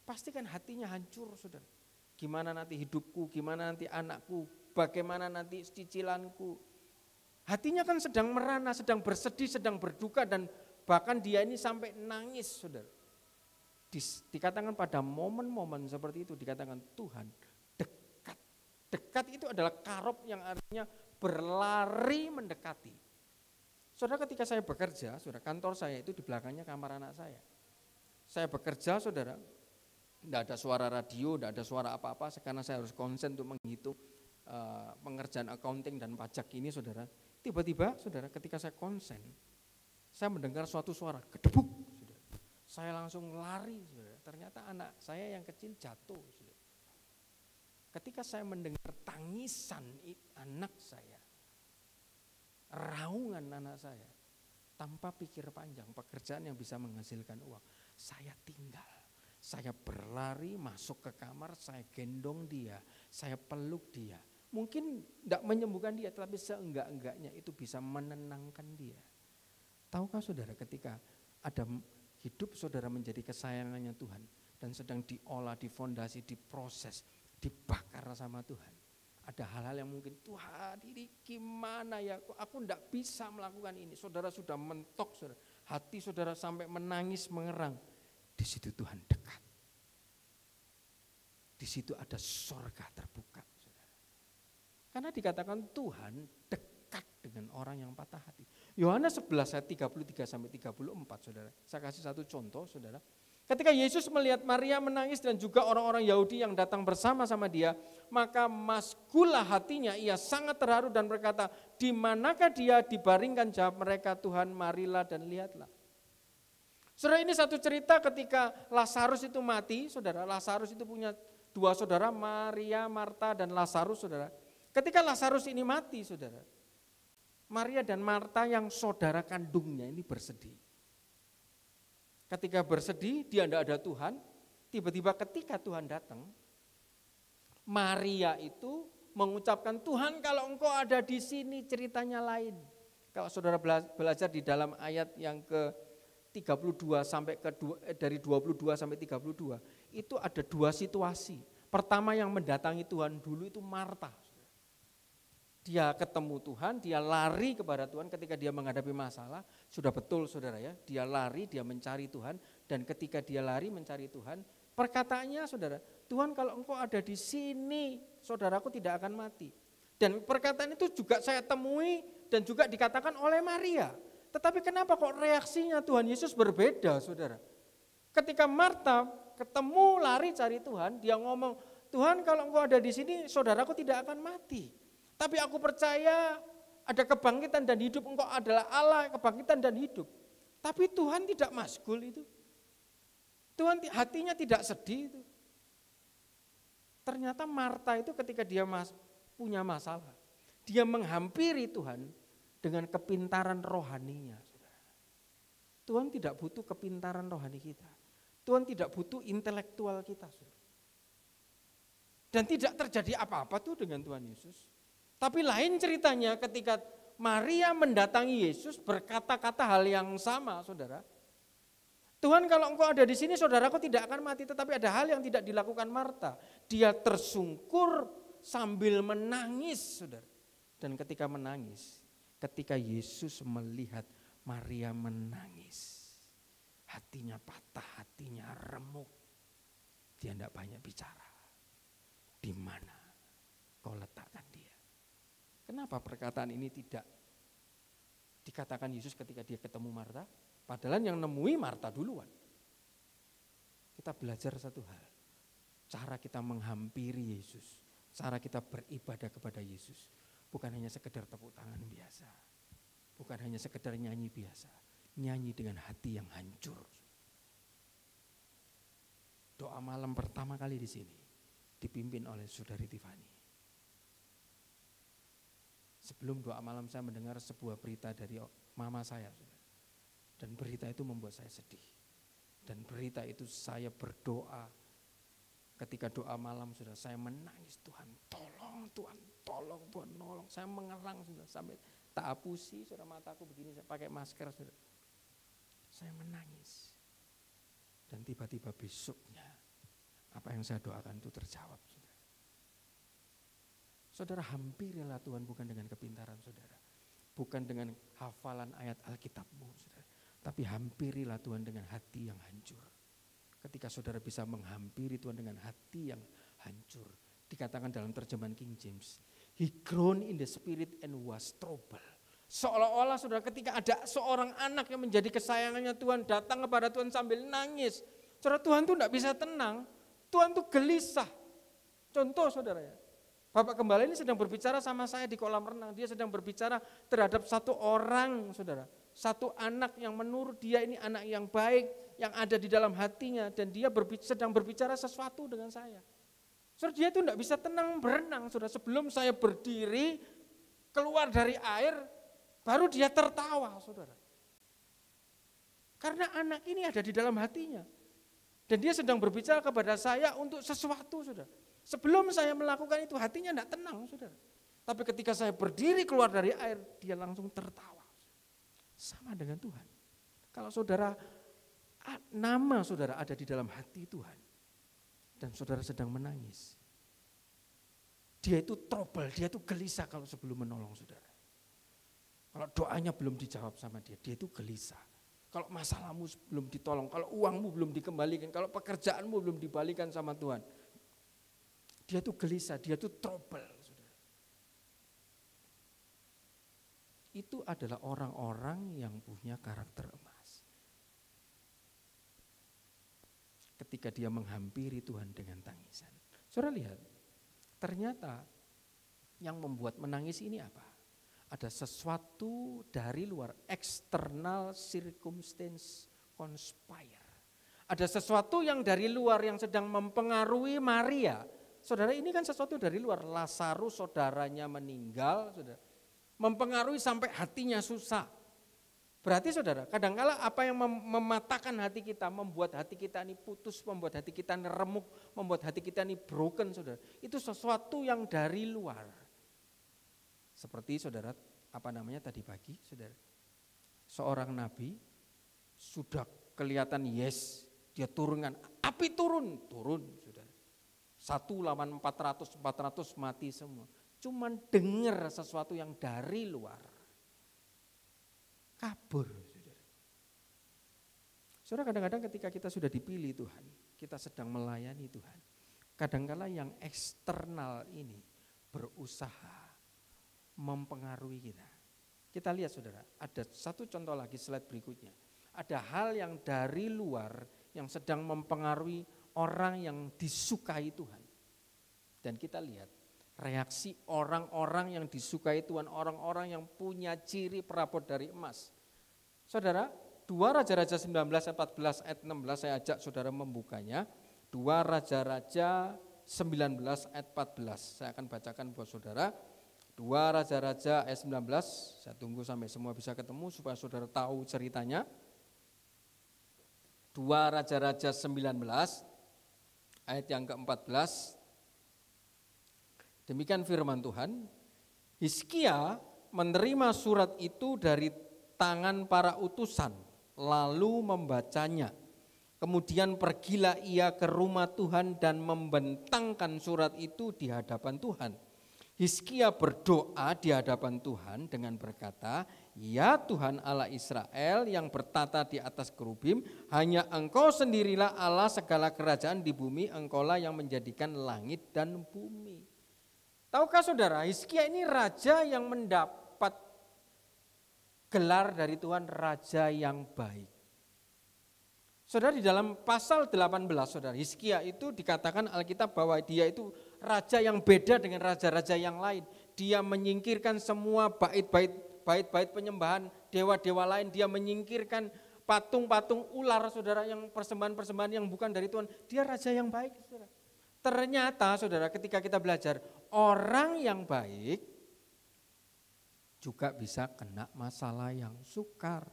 Speaker 1: Pasti kan hatinya hancur, saudara. Gimana nanti hidupku, gimana nanti anakku, bagaimana nanti cicilanku. Hatinya kan sedang merana, sedang bersedih, sedang berduka, dan bahkan dia ini sampai nangis, saudara. Dikatakan pada momen-momen seperti itu, dikatakan Tuhan dekat. Dekat itu adalah karob yang artinya berlari mendekati. Saudara, ketika saya bekerja, saudara, kantor saya itu di belakangnya kamar anak saya. Saya bekerja, saudara, tidak ada suara radio, tidak ada suara apa-apa, karena saya harus konsen untuk menghitung pengerjaan accounting dan pajak ini, saudara. Tiba-tiba, saudara, ketika saya konsen, saya mendengar suatu suara, gedebuk, saudara. Saya langsung lari, saudara. Ternyata anak saya yang kecil jatuh, saudara. Ketika saya mendengar tangisan anak saya, raungan anak saya, tanpa pikir panjang, pekerjaan yang bisa menghasilkan uang, saya tinggal. Saya berlari masuk ke kamar, saya gendong dia, saya peluk dia. Mungkin tidak menyembuhkan dia, tapi seenggak-enggaknya itu bisa menenangkan dia. Tahukah saudara, ketika ada hidup saudara menjadi kesayangannya Tuhan dan sedang diolah, difondasi, diproses, dibakar sama Tuhan. Ada hal-hal yang mungkin, Tuhan ini gimana ya, aku tidak bisa melakukan ini. Saudara sudah mentok, saudara. Hati saudara sampai menangis, mengerang. Di situ Tuhan dekat. Di situ ada sorga terbuka, saudara. Karena dikatakan Tuhan dekat dengan orang yang patah hati. Yohanes 11 ayat 33 sampai 34, saudara. Saya kasih satu contoh, saudara. Ketika Yesus melihat Maria menangis dan juga orang-orang Yahudi yang datang bersama-sama dia, maka maskulah hatinya, ia sangat terharu dan berkata, di manakah dia? Dibaringkan, jawab mereka, Tuhan, marilah dan lihatlah. Saudara, ini satu cerita ketika Lazarus itu mati, saudara. Lazarus itu punya dua saudara, Maria, Marta, dan Lazarus, saudara. Ketika Lazarus ini mati, saudara, Maria dan Marta yang saudara kandungnya ini bersedih. Ketika bersedih, dia tidak ada Tuhan, tiba-tiba ketika Tuhan datang, Maria itu mengucapkan, Tuhan kalau engkau ada di sini ceritanya lain. Kalau saudara belajar di dalam ayat yang ke 32 sampai dari 22 sampai 32, itu ada dua situasi. Pertama yang mendatangi Tuhan dulu itu Marta. Dia ketemu Tuhan, dia lari kepada Tuhan ketika dia menghadapi masalah. Sudah betul saudara ya, dia lari, dia mencari Tuhan. Dan ketika dia lari mencari Tuhan, perkataannya saudara, Tuhan kalau engkau ada di sini, saudaraku tidak akan mati. Dan perkataan itu juga saya temui dan juga dikatakan oleh Maria. Tetapi kenapa kok reaksinya Tuhan Yesus berbeda, saudara? Ketika Marta ketemu lari cari Tuhan, dia ngomong, Tuhan kalau engkau ada di sini, saudaraku tidak akan mati. Tapi aku percaya ada kebangkitan dan hidup, engkau adalah Allah kebangkitan dan hidup. Tapi Tuhan tidak maskul itu. Tuhan hatinya tidak sedih itu. Ternyata Marta itu ketika dia punya masalah, dia menghampiri Tuhan dengan kepintaran rohaninya. Saudara. Tuhan tidak butuh kepintaran rohani kita. Tuhan tidak butuh intelektual kita. Saudara. Dan tidak terjadi apa-apa tuh dengan Tuhan Yesus. Tapi lain ceritanya ketika Maria mendatangi Yesus berkata-kata hal yang sama, saudara. Tuhan kalau engkau ada di sini, saudaraku tidak akan mati. Tetapi ada hal yang tidak dilakukan Marta. Dia tersungkur sambil menangis, saudara. Dan ketika menangis, ketika Yesus melihat Maria menangis, hatinya patah, hatinya remuk. Dia tidak banyak bicara. Di mana kau letakkan dia? Kenapa perkataan ini tidak dikatakan Yesus ketika dia ketemu Marta? Padahal yang nemui Marta duluan. Kita belajar satu hal. Cara kita menghampiri Yesus. Cara kita beribadah kepada Yesus. Bukan hanya sekedar tepuk tangan biasa. Bukan hanya sekedar nyanyi biasa. Nyanyi dengan hati yang hancur. Doa malam pertama kali di sini dipimpin oleh Saudari Tiffany. Sebelum doa malam saya mendengar sebuah berita dari mama saya, saudara. Dan berita itu membuat saya sedih. Dan berita itu saya berdoa. Ketika doa malam, saudara, saya menangis, Tuhan tolong, Tuhan tolong, Tuhan nolong. Saya mengerang, saudara, sampai tak hapusi, saudara, mataku begini, saya pakai masker, saudara. Saya menangis. Dan tiba-tiba besoknya, apa yang saya doakan itu terjawab, saudara. Saudara, hampirilah Tuhan bukan dengan kepintaran saudara, bukan dengan hafalan ayat Alkitabmu, saudara, tapi hampirilah Tuhan dengan hati yang hancur. Ketika saudara bisa menghampiri Tuhan dengan hati yang hancur, dikatakan dalam terjemahan King James, he groaned in the spirit and was troubled. Seolah-olah saudara, ketika ada seorang anak yang menjadi kesayangannya Tuhan datang kepada Tuhan sambil nangis, saudara, Tuhan tuh tidak bisa tenang, Tuhan tuh gelisah. Contoh saudara ya, Bapak Gembala ini sedang berbicara sama saya di kolam renang. Dia sedang berbicara terhadap satu orang, saudara. Satu anak yang menurut dia ini anak yang baik, yang ada di dalam hatinya. Dan dia sedang berbicara sesuatu dengan saya. Saudara, dia itu tidak bisa tenang berenang, saudara. Sebelum saya berdiri, keluar dari air, baru dia tertawa, saudara. Karena anak ini ada di dalam hatinya. Dan dia sedang berbicara kepada saya untuk sesuatu, saudara. Sebelum saya melakukan itu hatinya tidak tenang, saudara. Tapi ketika saya berdiri keluar dari air, dia langsung tertawa. Sama dengan Tuhan. Kalau saudara, nama saudara ada di dalam hati Tuhan. Dan saudara sedang menangis. Dia itu trouble, dia itu gelisah kalau sebelum menolong saudara. Kalau doanya belum dijawab sama dia itu gelisah. Kalau masalahmu belum ditolong, kalau uangmu belum dikembalikan, kalau pekerjaanmu belum dibalikan sama Tuhan. Dia tuh gelisah, dia tuh trouble, saudara. Itu adalah orang-orang yang punya karakter emas. Ketika dia menghampiri Tuhan dengan tangisan. Saudara lihat, ternyata yang membuat menangis ini apa? Ada sesuatu dari luar, external circumstance conspire. Ada sesuatu yang dari luar yang sedang mempengaruhi Maria. Saudara, ini kan sesuatu dari luar. Lazarus saudaranya meninggal, saudara. Mempengaruhi sampai hatinya susah. Berarti saudara, kadangkala apa yang mematahkan hati kita, membuat hati kita ini putus, membuat hati kita ini remuk, membuat hati kita ini broken, saudara. Itu sesuatu yang dari luar. Seperti saudara, tadi pagi, saudara. Seorang nabi sudah kelihatan yes, dia turunkan, api turun, saudara. 1 lawan 400 mati semua. Cuman dengar sesuatu yang dari luar. Kabur, saudara. Saudara, kadang-kadang ketika kita sudah dipilih Tuhan, kita sedang melayani Tuhan. Kadang-kala yang eksternal ini berusaha mempengaruhi kita. Kita lihat saudara, ada satu contoh lagi slide berikutnya. Ada hal yang dari luar yang sedang mempengaruhi orang yang disukai Tuhan. Dan kita lihat reaksi orang-orang yang disukai Tuhan, orang-orang yang punya ciri perabot dari emas. Saudara, 2 Raja-Raja 19 ayat 14 ayat 16 saya ajak saudara membukanya. 2 Raja-Raja 19 ayat 14. Saya akan bacakan buat saudara. 2 Raja-Raja ayat 19, saya tunggu sampai semua bisa ketemu supaya saudara tahu ceritanya. 2 Raja-Raja 19 ayat yang ke-14. Demikian firman Tuhan, Hizkia menerima surat itu dari tangan para utusan, lalu membacanya. Kemudian pergilah ia ke rumah Tuhan dan membentangkan surat itu di hadapan Tuhan. Hizkia berdoa di hadapan Tuhan dengan berkata, ya Tuhan Allah Israel yang bertata di atas kerubim, hanya Engkau sendirilah Allah segala kerajaan di bumi, Engkaulah yang menjadikan langit dan bumi. Tahukah saudara, Hizkia ini raja yang mendapat gelar dari Tuhan, raja yang baik. Saudara, di dalam pasal 18 saudara, Hizkia itu dikatakan Alkitab bahwa dia itu raja yang beda dengan raja-raja yang lain. Dia menyingkirkan semua bait-bait penyembahan dewa-dewa lain, dia menyingkirkan patung-patung ular, saudara, yang persembahan-persembahan yang bukan dari Tuhan. Dia raja yang baik, saudara. Ternyata, saudara, ketika kita belajar, orang yang baik juga bisa kena masalah yang sukar.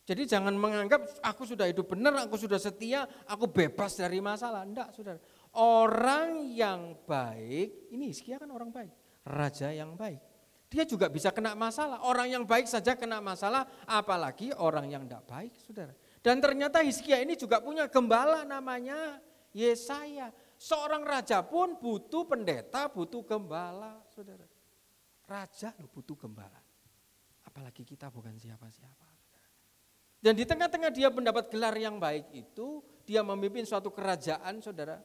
Speaker 1: Jadi jangan menganggap aku sudah hidup benar, aku sudah setia, aku bebas dari masalah. Enggak, saudara. Orang yang baik, ini Hizkia kan orang baik, raja yang baik. Dia juga bisa kena masalah. Orang yang baik saja kena masalah, apalagi orang yang enggak baik, saudara. Dan ternyata Hizkia ini juga punya gembala namanya Yesaya. Seorang raja pun butuh pendeta, butuh gembala, saudara. Raja loh butuh gembala. Apalagi kita bukan siapa-siapa. Dan di tengah-tengah dia mendapat gelar yang baik itu, dia memimpin suatu kerajaan, saudara.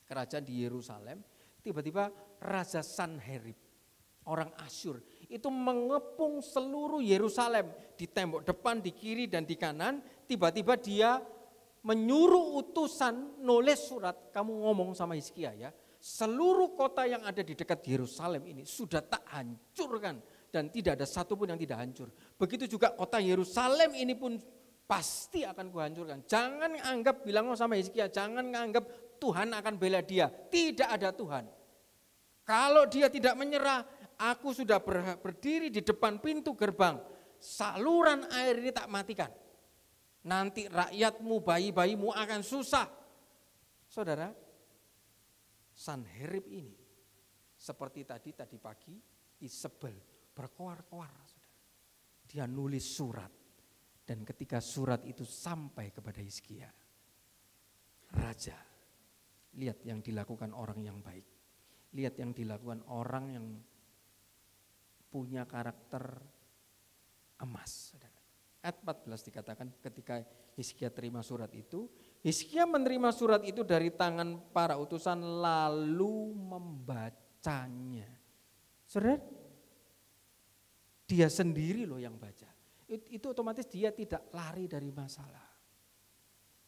Speaker 1: Kerajaan di Yerusalem, tiba-tiba Raja Sanherib, orang Asyur, itu mengepung seluruh Yerusalem. Di tembok depan, di kiri, dan di kanan, tiba-tiba dia menyuruh utusan nulis surat, kamu ngomong sama Hizkia ya, seluruh kota yang ada di dekat Yerusalem ini sudah tak hancurkan. Dan tidak ada satupun yang tidak hancur. Begitu juga kota Yerusalem ini pun pasti akan kuhancurkan. Jangan anggap, bilang sama Hizkia, jangan anggap Tuhan akan bela dia. Tidak ada Tuhan. Kalau dia tidak menyerah, aku sudah berdiri di depan pintu gerbang. Saluran air ini tak matikan. Nanti rakyatmu, bayi-bayimu akan susah. Saudara, Sanherib ini seperti tadi pagi Isabel berkoar-koar, saudara. Dia nulis surat, dan ketika surat itu sampai kepada Hizkia, raja, lihat yang dilakukan orang yang baik, lihat yang dilakukan orang yang punya karakter emas, saudara. Ayat 14 dikatakan ketika Hizkia terima surat itu, Hizkia menerima surat itu dari tangan para utusan lalu membacanya. Saudara, dia sendiri loh yang baca. Itu otomatis dia tidak lari dari masalah.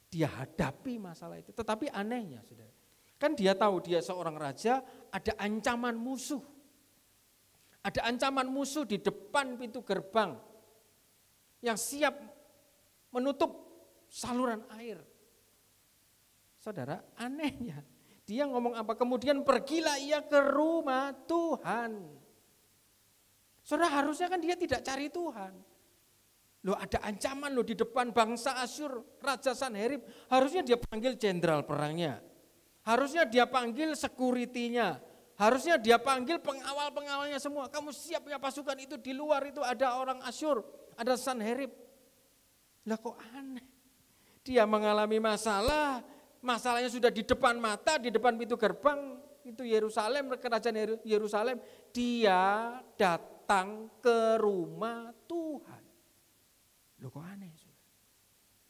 Speaker 1: Dia hadapi masalah itu. Tetapi anehnya, saudara, kan dia tahu dia seorang raja, ada ancaman musuh. Ada ancaman musuh di depan pintu gerbang yang siap menutup saluran air. Saudara, anehnya dia ngomong apa? Kemudian pergilah ia ke rumah Tuhan. Saudara, harusnya kan dia tidak cari Tuhan. Loh, ada ancaman loh di depan bangsa Asyur, Raja Sanherib. Harusnya dia panggil jenderal perangnya. Harusnya dia panggil security-nya. Harusnya dia panggil pengawal-pengawalnya semua. Kamu siap ya pasukan itu, di luar itu ada orang Asyur, ada Sanherib. Lah kok aneh. Dia mengalami masalah, masalahnya sudah di depan mata, di depan pintu gerbang, itu Yerusalem, kerajaan Yerusalem. Dia datang ke rumah Tuhan. Loh kok aneh, saudara?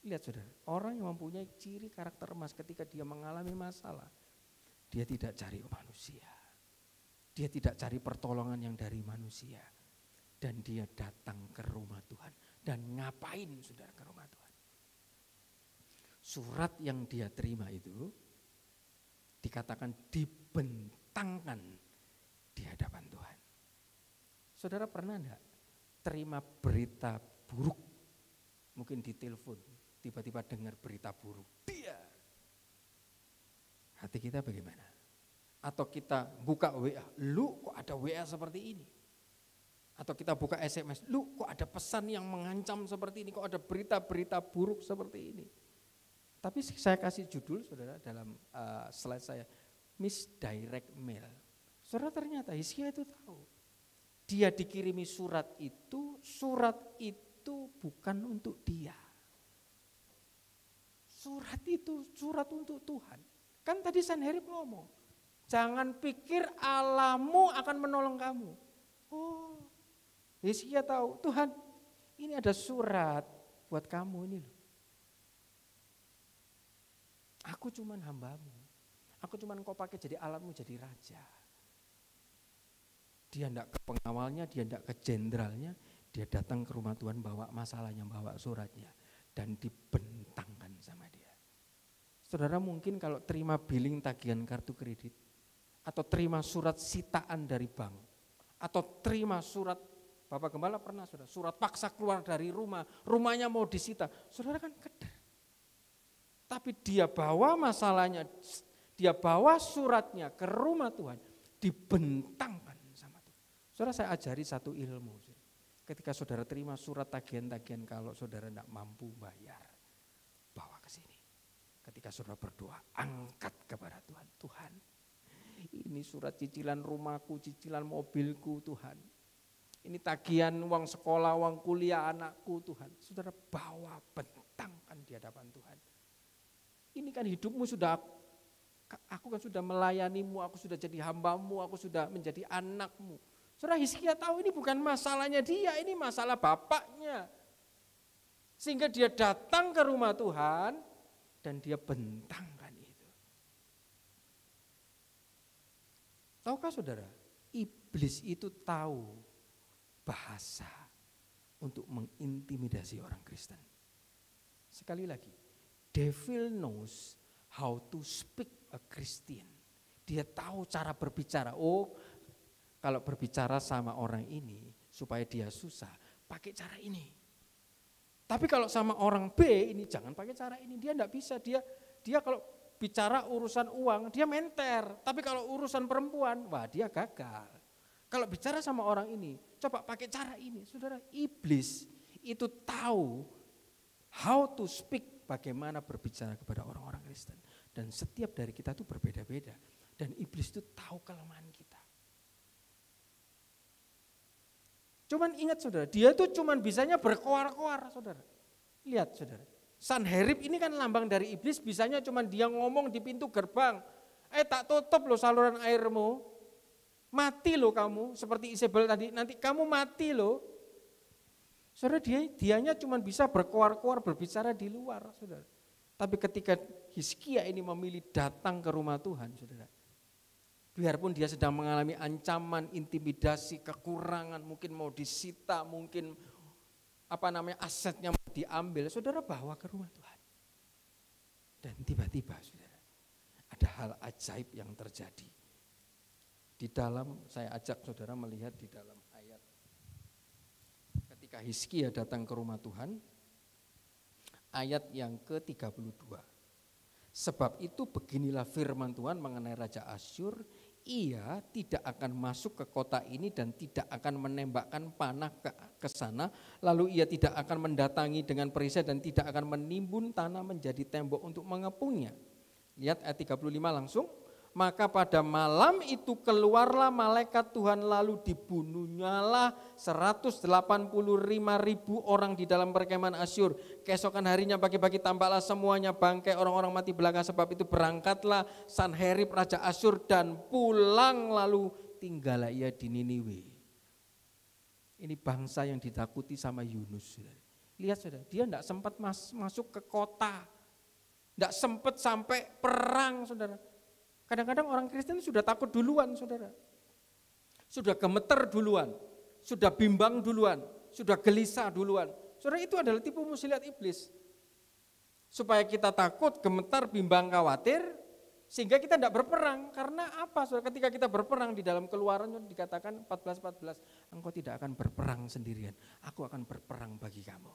Speaker 1: Lihat, saudara, orang yang mempunyai ciri karakter emas ketika dia mengalami masalah, dia tidak cari manusia. Dia tidak cari pertolongan yang dari manusia. Dan dia datang ke rumah Tuhan. Dan ngapain, saudara, ke rumah Tuhan? Surat yang dia terima itu dikatakan dibentangkan di hadapan Tuhan. Saudara pernah enggak terima berita buruk? Mungkin di telepon, tiba-tiba dengar berita buruk. Dia. Hati kita bagaimana? Atau kita buka WA, lu kok ada WA seperti ini? Atau kita buka SMS, lu kok ada pesan yang mengancam seperti ini? Kok ada berita-berita buruk seperti ini? Tapi saya kasih judul, saudara, dalam slide saya, misdirect mail. Saudara, ternyata Hizkia itu tahu. Dia dikirimi surat itu bukan untuk dia. Surat itu surat untuk Tuhan. Kan tadi Sanherib ngomong, jangan pikir Allahmu akan menolong kamu. Oh, Hizkia tahu, Tuhan ini ada surat buat kamu ini loh. Aku cuman hambamu, aku cuman kau pakai jadi alatmu jadi raja. Dia tidak ke pengawalnya, dia tidak ke jenderalnya, dia datang ke rumah Tuhan bawa masalahnya, bawa suratnya, dan dibentangkan sama dia. Saudara mungkin kalau terima billing tagihan kartu kredit, atau terima surat sitaan dari bank, atau terima surat Bapak Gembala pernah saudara, surat paksa keluar dari rumah, rumahnya mau disita. Saudara kan keder. Tapi dia bawa masalahnya, dia bawa suratnya ke rumah Tuhan, dibentangkan sama Tuhan. Saudara, saya ajari satu ilmu. Ketika saudara terima surat tagihan-tagihan kalau saudara tidak mampu bayar, bawa ke sini. Ketika saudara berdoa, angkat kepada Tuhan. Tuhan, ini surat cicilan rumahku, cicilan mobilku Tuhan. Ini tagihan uang sekolah, uang kuliah anakku Tuhan. Saudara bawa, bentangkan di hadapan Tuhan. Ini kan hidupmu sudah, aku kan sudah melayanimu, aku sudah jadi hambamu, aku sudah menjadi anakmu. Saudara, Hizkia tahu ini bukan masalahnya dia, ini masalah bapaknya. Sehingga dia datang ke rumah Tuhan dan dia bentangkan itu. Tahukah saudara, iblis itu tahu bahasa untuk mengintimidasi orang Kristen. Sekali lagi, devil knows how to speak a Christian. Dia tahu cara berbicara. Oh, kalau berbicara sama orang ini supaya dia susah, pakai cara ini. Tapi kalau sama orang B ini jangan pakai cara ini. Dia enggak bisa, dia kalau bicara urusan uang dia menter. Tapi kalau urusan perempuan, wah dia gagal. Kalau bicara sama orang ini, coba pakai cara ini. Saudara, iblis itu tahu how to speak, bagaimana berbicara kepada orang-orang Kristen. Dan setiap dari kita itu berbeda-beda. Dan iblis itu tahu kelemahan kita. Cuman ingat saudara, dia itu cuman bisanya berkoar-koar saudara. Lihat saudara, Sanherib ini kan lambang dari iblis, bisanya cuman dia ngomong di pintu gerbang. Tak tutup loh saluran airmu, mati loh kamu, seperti Isabel tadi, nanti kamu mati loh. Saudara, dianya cuman bisa berkoar-koar, berbicara di luar saudara. Tapi ketika Hizkia ini memilih datang ke rumah Tuhan saudara, biarpun dia sedang mengalami ancaman, intimidasi, kekurangan, mungkin mau disita, mungkin asetnya mau diambil, saudara bawa ke rumah Tuhan. Dan tiba-tiba saudara, ada hal ajaib yang terjadi. Di dalam, saya ajak saudara melihat di dalam ayat. Ketika Hizkia datang ke rumah Tuhan, ayat yang ke-32. Sebab itu beginilah firman Tuhan mengenai Raja Asyur, ia tidak akan masuk ke kota ini dan tidak akan menembakkan panah ke sana, lalu ia tidak akan mendatangi dengan perisai dan tidak akan menimbun tanah menjadi tembok untuk mengepungnya. Lihat ayat 35 langsung. Maka pada malam itu keluarlah malaikat Tuhan lalu dibunuhnyalah 185.000 orang di dalam perkemahan Asyur. Keesokan harinya pagi-pagi tampaklah semuanya bangkai orang-orang mati belaka, sebab itu berangkatlah Sanherib Raja Asyur dan pulang lalu tinggallah ia di Niniwe. Ini bangsa yang ditakuti sama Yunus. Lihat saudara, dia tidak sempat masuk ke kota, tidak sempat sampai perang saudara. Kadang-kadang orang Kristen sudah takut duluan saudara, sudah gemeter duluan, sudah bimbang duluan, sudah gelisah duluan. Saudara, itu adalah tipu muslihat iblis. Supaya kita takut, gemetar, bimbang, khawatir, sehingga kita tidak berperang. Karena apa saudara? Ketika kita berperang di dalam Keluaran dikatakan 14:14, engkau tidak akan berperang sendirian, aku akan berperang bagi kamu.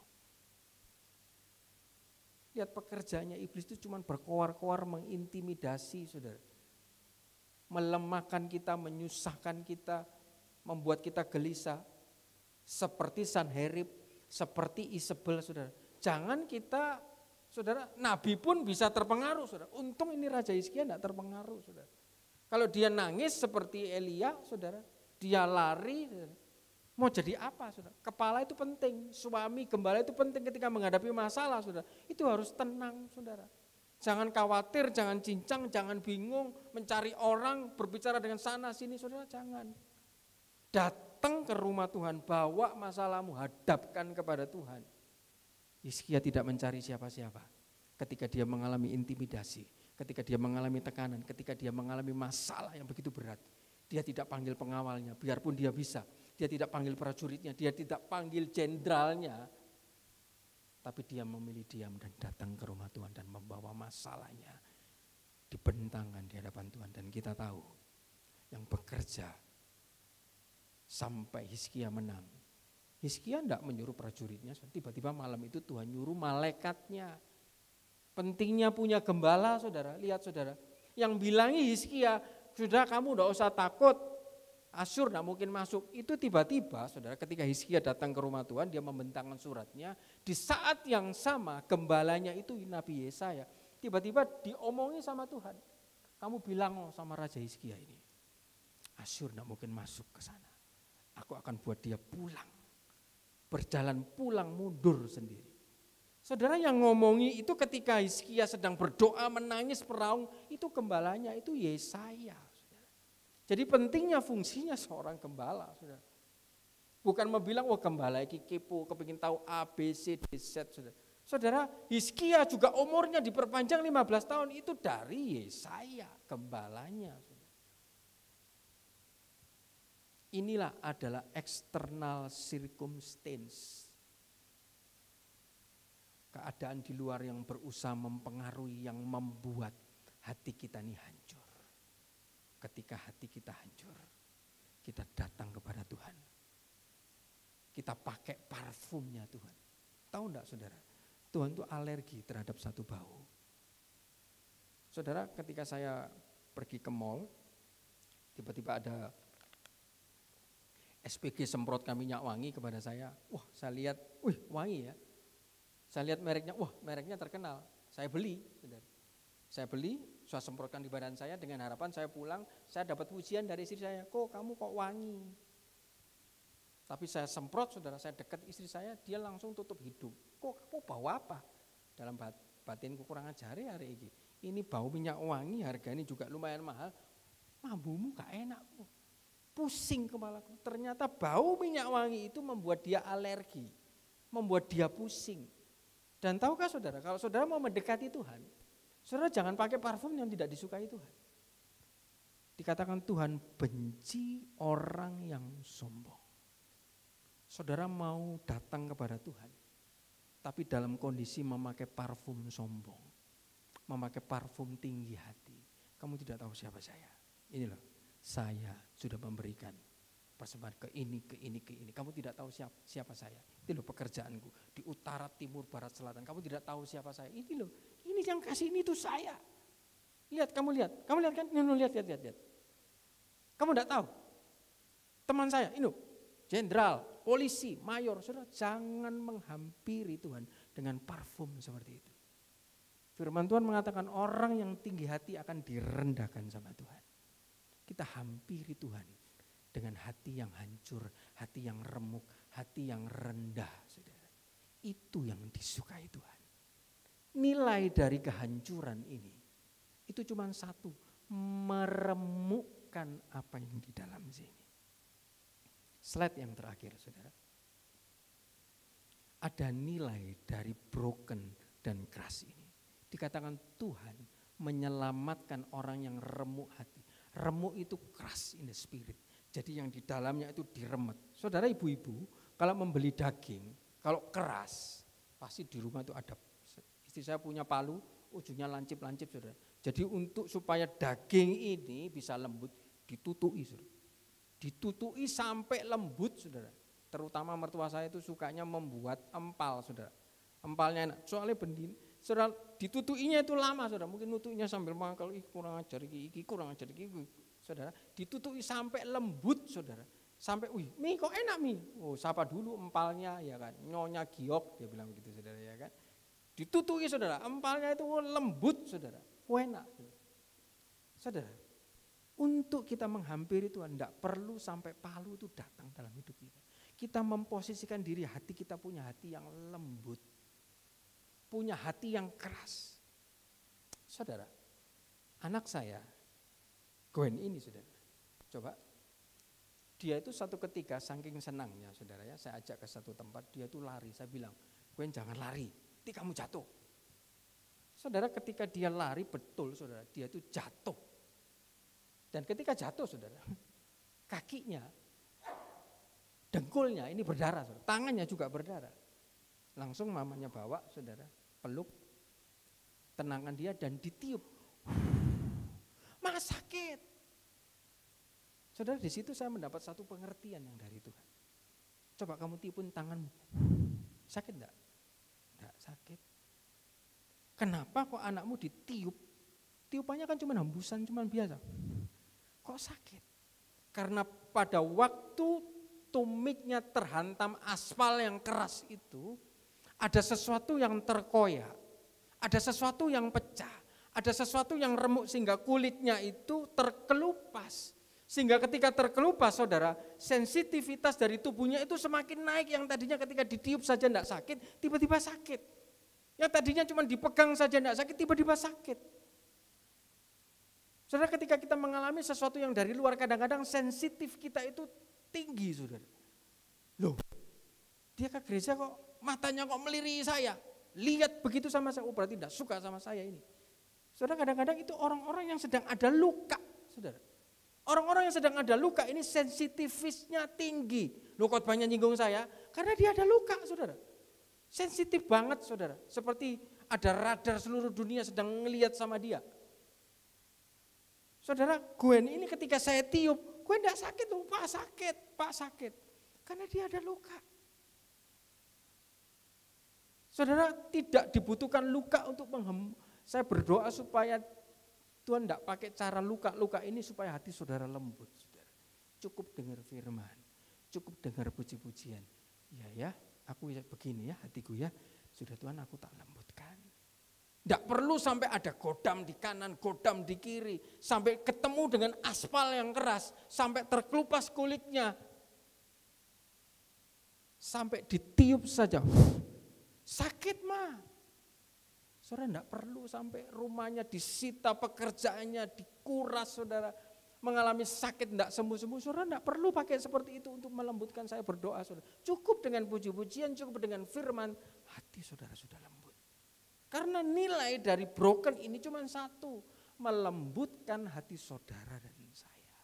Speaker 1: Lihat pekerjaannya iblis itu cuma berkoar-koar, mengintimidasi saudara. Melemahkan kita, menyusahkan kita, membuat kita gelisah. Seperti Sanherib, seperti Isabel saudara. Jangan kita, saudara, nabi pun bisa terpengaruh saudara. Untung ini Raja Hizkia tidak terpengaruh saudara. Kalau dia nangis seperti Elia saudara, dia lari, saudara. Mau jadi apa saudara? Kepala itu penting, suami gembala itu penting ketika menghadapi masalah saudara. Itu harus tenang saudara. Jangan khawatir, jangan cincang, jangan bingung, mencari orang, berbicara dengan sana sini, saudara, jangan. Datang ke rumah Tuhan, bawa masalahmu, hadapkan kepada Tuhan. Hizkia tidak mencari siapa-siapa. Ketika dia mengalami intimidasi, ketika dia mengalami tekanan, ketika dia mengalami masalah yang begitu berat, dia tidak panggil pengawalnya, biarpun dia bisa. Dia tidak panggil prajuritnya, dia tidak panggil jenderalnya. Tapi dia memilih diam dan datang ke rumah Tuhan dan membawa masalahnya, dibentangkan di hadapan Tuhan. Dan kita tahu yang bekerja sampai Hizkia menang Hizkia enggak menyuruh prajuritnya, tiba-tiba malam itu Tuhan nyuruh malaikatnya. Pentingnya punya gembala saudara, lihat saudara. Yang bilangi Hizkia, sudah kamu enggak usah takut, Asyur enggak mungkin masuk. Itu tiba-tiba saudara ketika Hizkia datang ke rumah Tuhan, dia membentangkan suratnya. Di saat yang sama gembalanya itu Nabi Yesaya. Tiba-tiba diomongi sama Tuhan. Kamu bilang sama Raja Hizkia ini, Asyur enggak mungkin masuk ke sana. Aku akan buat dia pulang. Berjalan pulang mundur sendiri. Saudara yang ngomongi itu ketika Hizkia sedang berdoa menangis meraung, itu gembalanya itu Yesaya. Saudara. Jadi pentingnya fungsinya seorang gembala. Saudara. Bukan mau bilang wah gembala iki kepo, kepingin tahu A, B, C, D, Z. Saudara. Saudara Hizkia juga umurnya diperpanjang 15 tahun itu dari Yesaya gembalanya. Saudara. Inilah adalah external circumstance. Keadaan di luar yang berusaha mempengaruhi, yang membuat hati kita ini hancur. Ketika hati kita hancur, kita datang kepada Tuhan. Kita pakai parfumnya Tuhan. Tahu enggak saudara? Tuhan itu alergi terhadap satu bau. Saudara ketika saya pergi ke mall, tiba-tiba ada SPG semprotkan minyak wangi kepada saya. Wah, saya lihat, wih, wangi ya. Saya lihat mereknya, wah, mereknya terkenal. Saya beli, saudara. Saya beli, saya semprotkan di badan saya dengan harapan saya pulang, saya dapat pujian dari istri saya. Kok kamu kok wangi? Tapi saya semprot, saudara, saya dekat istri saya, dia langsung tutup hidung. Kok kamu bau apa? Dalam batinku kurang ajar hari ini. Ini bau minyak wangi, harganya juga lumayan mahal. Mambumu gak enak kok. Pusing kepalaku. Ternyata bau minyak wangi itu membuat dia alergi, membuat dia pusing. Dan tahukah saudara, kalau saudara mau mendekati Tuhan, saudara jangan pakai parfum yang tidak disukai Tuhan. Dikatakan Tuhan benci orang yang sombong. Saudara mau datang kepada Tuhan, tapi dalam kondisi memakai parfum sombong, memakai parfum tinggi hati. Kamu tidak tahu siapa saya. Ini loh. Saya sudah memberikan persembahan ke ini. Kamu tidak tahu siapa saya. Itu loh pekerjaanku. Di utara, timur, barat, selatan. Kamu tidak tahu siapa saya. Ini loh. Ini yang kasih ini itu saya. Lihat, kamu lihat. Kamu lihat kan? Lihat. Kamu tidak tahu. Teman saya, ini loh. Jenderal, polisi, mayor. Saudara, jangan menghampiri Tuhan dengan parfum seperti itu. Firman Tuhan mengatakan orang yang tinggi hati akan direndahkan sama Tuhan. Kita hampiri Tuhan dengan hati yang hancur, hati yang remuk, hati yang rendah, saudara. Itu yang disukai Tuhan. Nilai dari kehancuran ini, itu cuma satu, meremukkan apa yang di dalam sini. Slide yang terakhir, saudara. Ada nilai dari broken dan keras ini. Dikatakan Tuhan menyelamatkan orang yang remuk hati. Remuk itu keras in the spirit. Jadi yang di dalamnya itu diremet. Saudara ibu-ibu, kalau membeli daging, kalau keras, pasti di rumah itu ada. Istri saya punya palu, ujungnya lancip-lancip saudara. Jadi untuk supaya daging ini bisa lembut, ditutui saudara. Ditutui sampai lembut saudara. Terutama mertua saya itu sukanya membuat empal saudara. Empalnya enak, soalnya bendin. Saudara, ditutuinya itu lama saudara, mungkin nutuinya sambil mangkal, kurang ajar iki, kurang ajar iki. Saudara, ditutui sampai lembut saudara. Sampai, wih, mie kok enak mie. Oh, sapa dulu empalnya ya kan. Nyonya giok dia bilang begitu saudara ya kan. Ditutui saudara, empalnya itu lembut saudara. Enak. Saudara, untuk kita menghampiri Tuhan tidak perlu sampai palu itu datang dalam hidup kita. Kita memposisikan diri, hati kita punya hati yang lembut. Punya hati yang keras. Saudara, anak saya, Gwen ini saudara, coba, dia itu satu ketika saking senangnya saudara ya, saya ajak ke satu tempat, dia itu lari, saya bilang, Gwen jangan lari, nanti kamu jatuh. Saudara ketika dia lari betul saudara, dia itu jatuh. Dan ketika jatuh saudara, kakinya, dengkulnya ini berdarah, saudara, tangannya juga berdarah. Langsung mamanya bawa saudara, peluk, tenangkan dia dan ditiup. Mas sakit. Saudara di situ saya mendapat satu pengertian yang dari Tuhan. Coba kamu tiupin tanganmu. Sakit enggak? Enggak sakit. Kenapa kok anakmu ditiup? Tiupannya kan cuma hembusan, cuma biasa. Kok sakit? Karena pada waktu tumiknya terhantam aspal yang keras itu, ada sesuatu yang terkoyak, ada sesuatu yang pecah, ada sesuatu yang remuk sehingga kulitnya itu terkelupas. Sehingga ketika terkelupas saudara, sensitivitas dari tubuhnya itu semakin naik, yang tadinya ketika ditiup saja tidak sakit, tiba-tiba sakit. Yang tadinya cuma dipegang saja tidak sakit, tiba-tiba sakit. Saudara, ketika kita mengalami sesuatu yang dari luar, kadang-kadang sensitif kita itu tinggi, saudara. Loh, dia ke gereja kok matanya kok meliri saya, lihat begitu sama saya, berarti tidak suka sama saya ini. Saudara, kadang-kadang itu orang-orang yang sedang ada luka, saudara. Orang-orang yang sedang ada luka ini sensitivitasnya tinggi. Loh, khotbahnya nyinggung saya, karena dia ada luka, saudara. Sensitif banget, saudara. Seperti ada radar seluruh dunia sedang ngelihat sama dia. Saudara, Gwen ini ketika saya tiup, Gwen enggak sakit, Pak sakit. Karena dia ada luka. Saudara, tidak dibutuhkan luka untuk saya berdoa supaya Tuhan enggak pakai cara luka-luka ini supaya hati saudara lembut, saudara. Cukup dengar firman, cukup dengar puji-pujian. Ya, aku begini ya hatiku ya, sudah Tuhan aku tak lembutkan. Tidak perlu sampai ada godam di kanan, godam di kiri, sampai ketemu dengan aspal yang keras, sampai terkelupas kulitnya, sampai ditiup saja, sakit mah. Saudara, tidak perlu sampai rumahnya disita, pekerjaannya dikuras, saudara, mengalami sakit tidak sembuh-sembuh, saudara tidak perlu pakai seperti itu untuk melembutkan saya berdoa, saudara. Cukup dengan puji-pujian, cukup dengan firman, hati saudara sudah lembut. Karena nilai dari broken ini cuma satu, melembutkan hati saudara dan saya.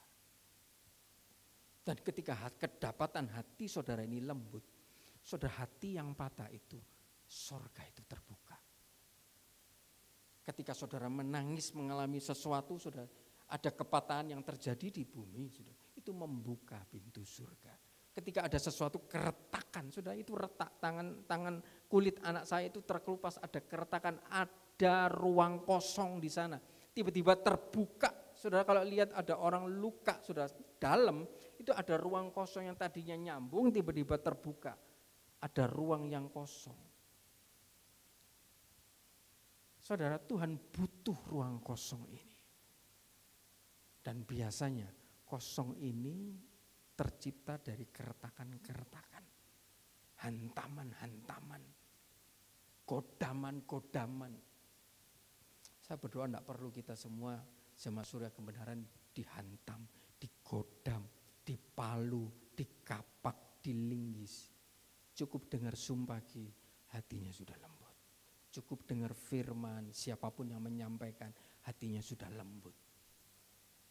Speaker 1: Dan ketika kedapatan hati saudara ini lembut, saudara, hati yang patah itu, sorga itu terbuka. Ketika saudara menangis mengalami sesuatu, saudara, ada kepatahan yang terjadi di bumi, saudara, itu membuka pintu surga. Ketika ada sesuatu keretakan, saudara, itu retak tangan kulit anak saya itu terkelupas, ada keretakan, ada ruang kosong di sana. Tiba-tiba terbuka, saudara, kalau lihat ada orang luka, saudara, dalam itu ada ruang kosong yang tadinya nyambung, tiba-tiba terbuka. Ada ruang yang kosong. Saudara, Tuhan butuh ruang kosong ini. Dan biasanya kosong ini tercipta dari keretakan-keretakan, hantaman-hantaman, godaman-godaman. Saya berdoa tidak perlu kita semua jemaat surya kebenaran dihantam, digodam, dipalu, dikapak, dilinggis. Cukup dengar sumpaki, hatinya sudah lembut. Cukup dengar firman, siapapun yang menyampaikan, hatinya sudah lembut.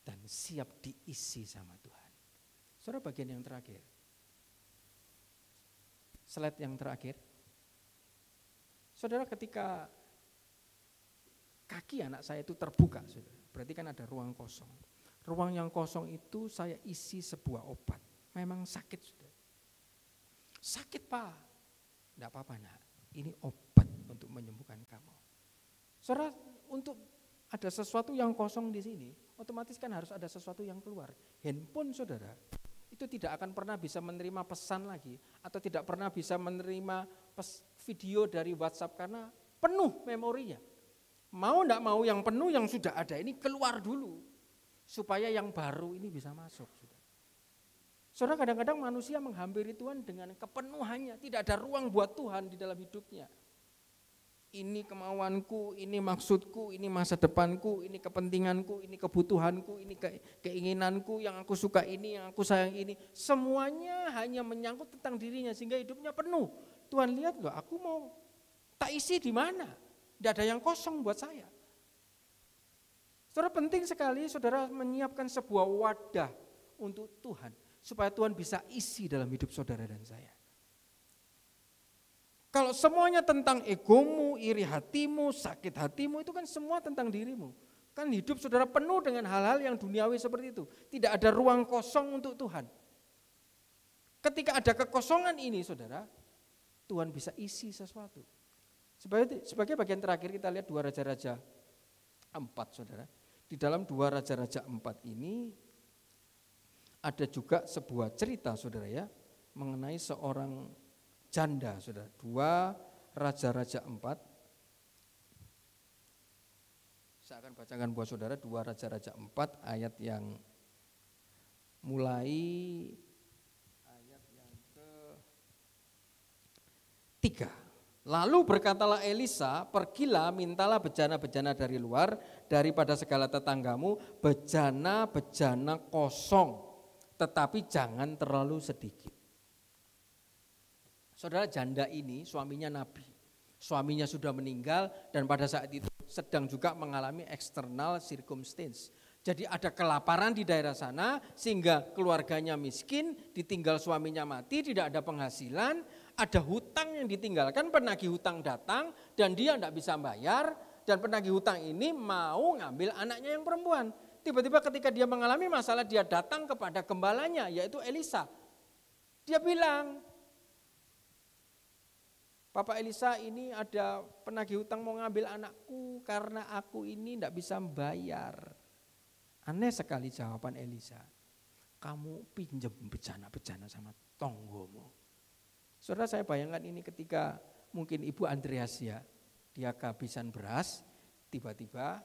Speaker 1: Dan siap diisi sama Tuhan. Saudara, bagian yang terakhir. Slide yang terakhir. Saudara, ketika kaki anak saya itu terbuka, saudara, berarti kan ada ruang kosong. Ruang yang kosong itu saya isi sebuah obat. Memang sakit, saudara. Sakit, Pak. Tidak apa-apa, nak. Ini obat untuk menyembuhkan kamu. Saudara, untuk ada sesuatu yang kosong di sini, otomatis kan harus ada sesuatu yang keluar. Handphone saudara, itu tidak akan pernah bisa menerima pesan lagi, atau tidak pernah bisa menerima video dari WhatsApp karena penuh memorinya. Mau enggak mau yang penuh yang sudah ada ini keluar dulu, supaya yang baru ini bisa masuk. Saudara, kadang-kadang manusia menghampiri Tuhan dengan kepenuhannya, tidak ada ruang buat Tuhan di dalam hidupnya. Ini kemauanku, ini maksudku, ini masa depanku, ini kepentinganku, ini kebutuhanku, ini keinginanku, yang aku suka ini, yang aku sayang ini. Semuanya hanya menyangkut tentang dirinya sehingga hidupnya penuh. Tuhan lihat loh, aku mau tak isi di mana? Tidak ada yang kosong buat saya. Saudara, penting sekali saudara menyiapkan sebuah wadah untuk Tuhan. Supaya Tuhan bisa isi dalam hidup saudara dan saya. Kalau semuanya tentang egomu, iri hatimu, sakit hatimu, itu kan semua tentang dirimu. Kan hidup saudara penuh dengan hal-hal yang duniawi seperti itu. Tidak ada ruang kosong untuk Tuhan. Ketika ada kekosongan ini saudara, Tuhan bisa isi sesuatu. Sebagai bagian terakhir kita lihat 2 Raja-Raja 4 saudara. Di dalam 2 Raja-Raja 4 ini ada juga sebuah cerita saudara ya, mengenai seorang janda saudara. 2 Raja-Raja 4. Saya akan bacakan buat saudara 2 Raja-Raja 4 ayat yang mulai ayat yang ke-3. Lalu berkatalah Elisa, pergilah mintalah bejana-bejana dari luar daripada segala tetanggamu, bejana-bejana kosong, tetapi jangan terlalu sedikit. Saudara, janda ini suaminya nabi. Suaminya sudah meninggal dan pada saat itu sedang juga mengalami external circumstance. Jadi ada kelaparan di daerah sana sehingga keluarganya miskin, ditinggal suaminya mati, tidak ada penghasilan, ada hutang yang ditinggalkan, penagih hutang datang dan dia tidak bisa bayar dan penagih hutang ini mau ngambil anaknya yang perempuan. Tiba-tiba ketika dia mengalami masalah dia datang kepada gembalanya yaitu Elisa. Dia bilang, Bapak Elisa, ini ada penagih hutang mau ngambil anakku karena aku ini tidak bisa membayar. Aneh sekali jawaban Elisa. Kamu pinjam bejana-bejana sama tonggomu. Saudara, saya bayangkan ini ketika mungkin Ibu Andreas ya, dia kehabisan beras, tiba-tiba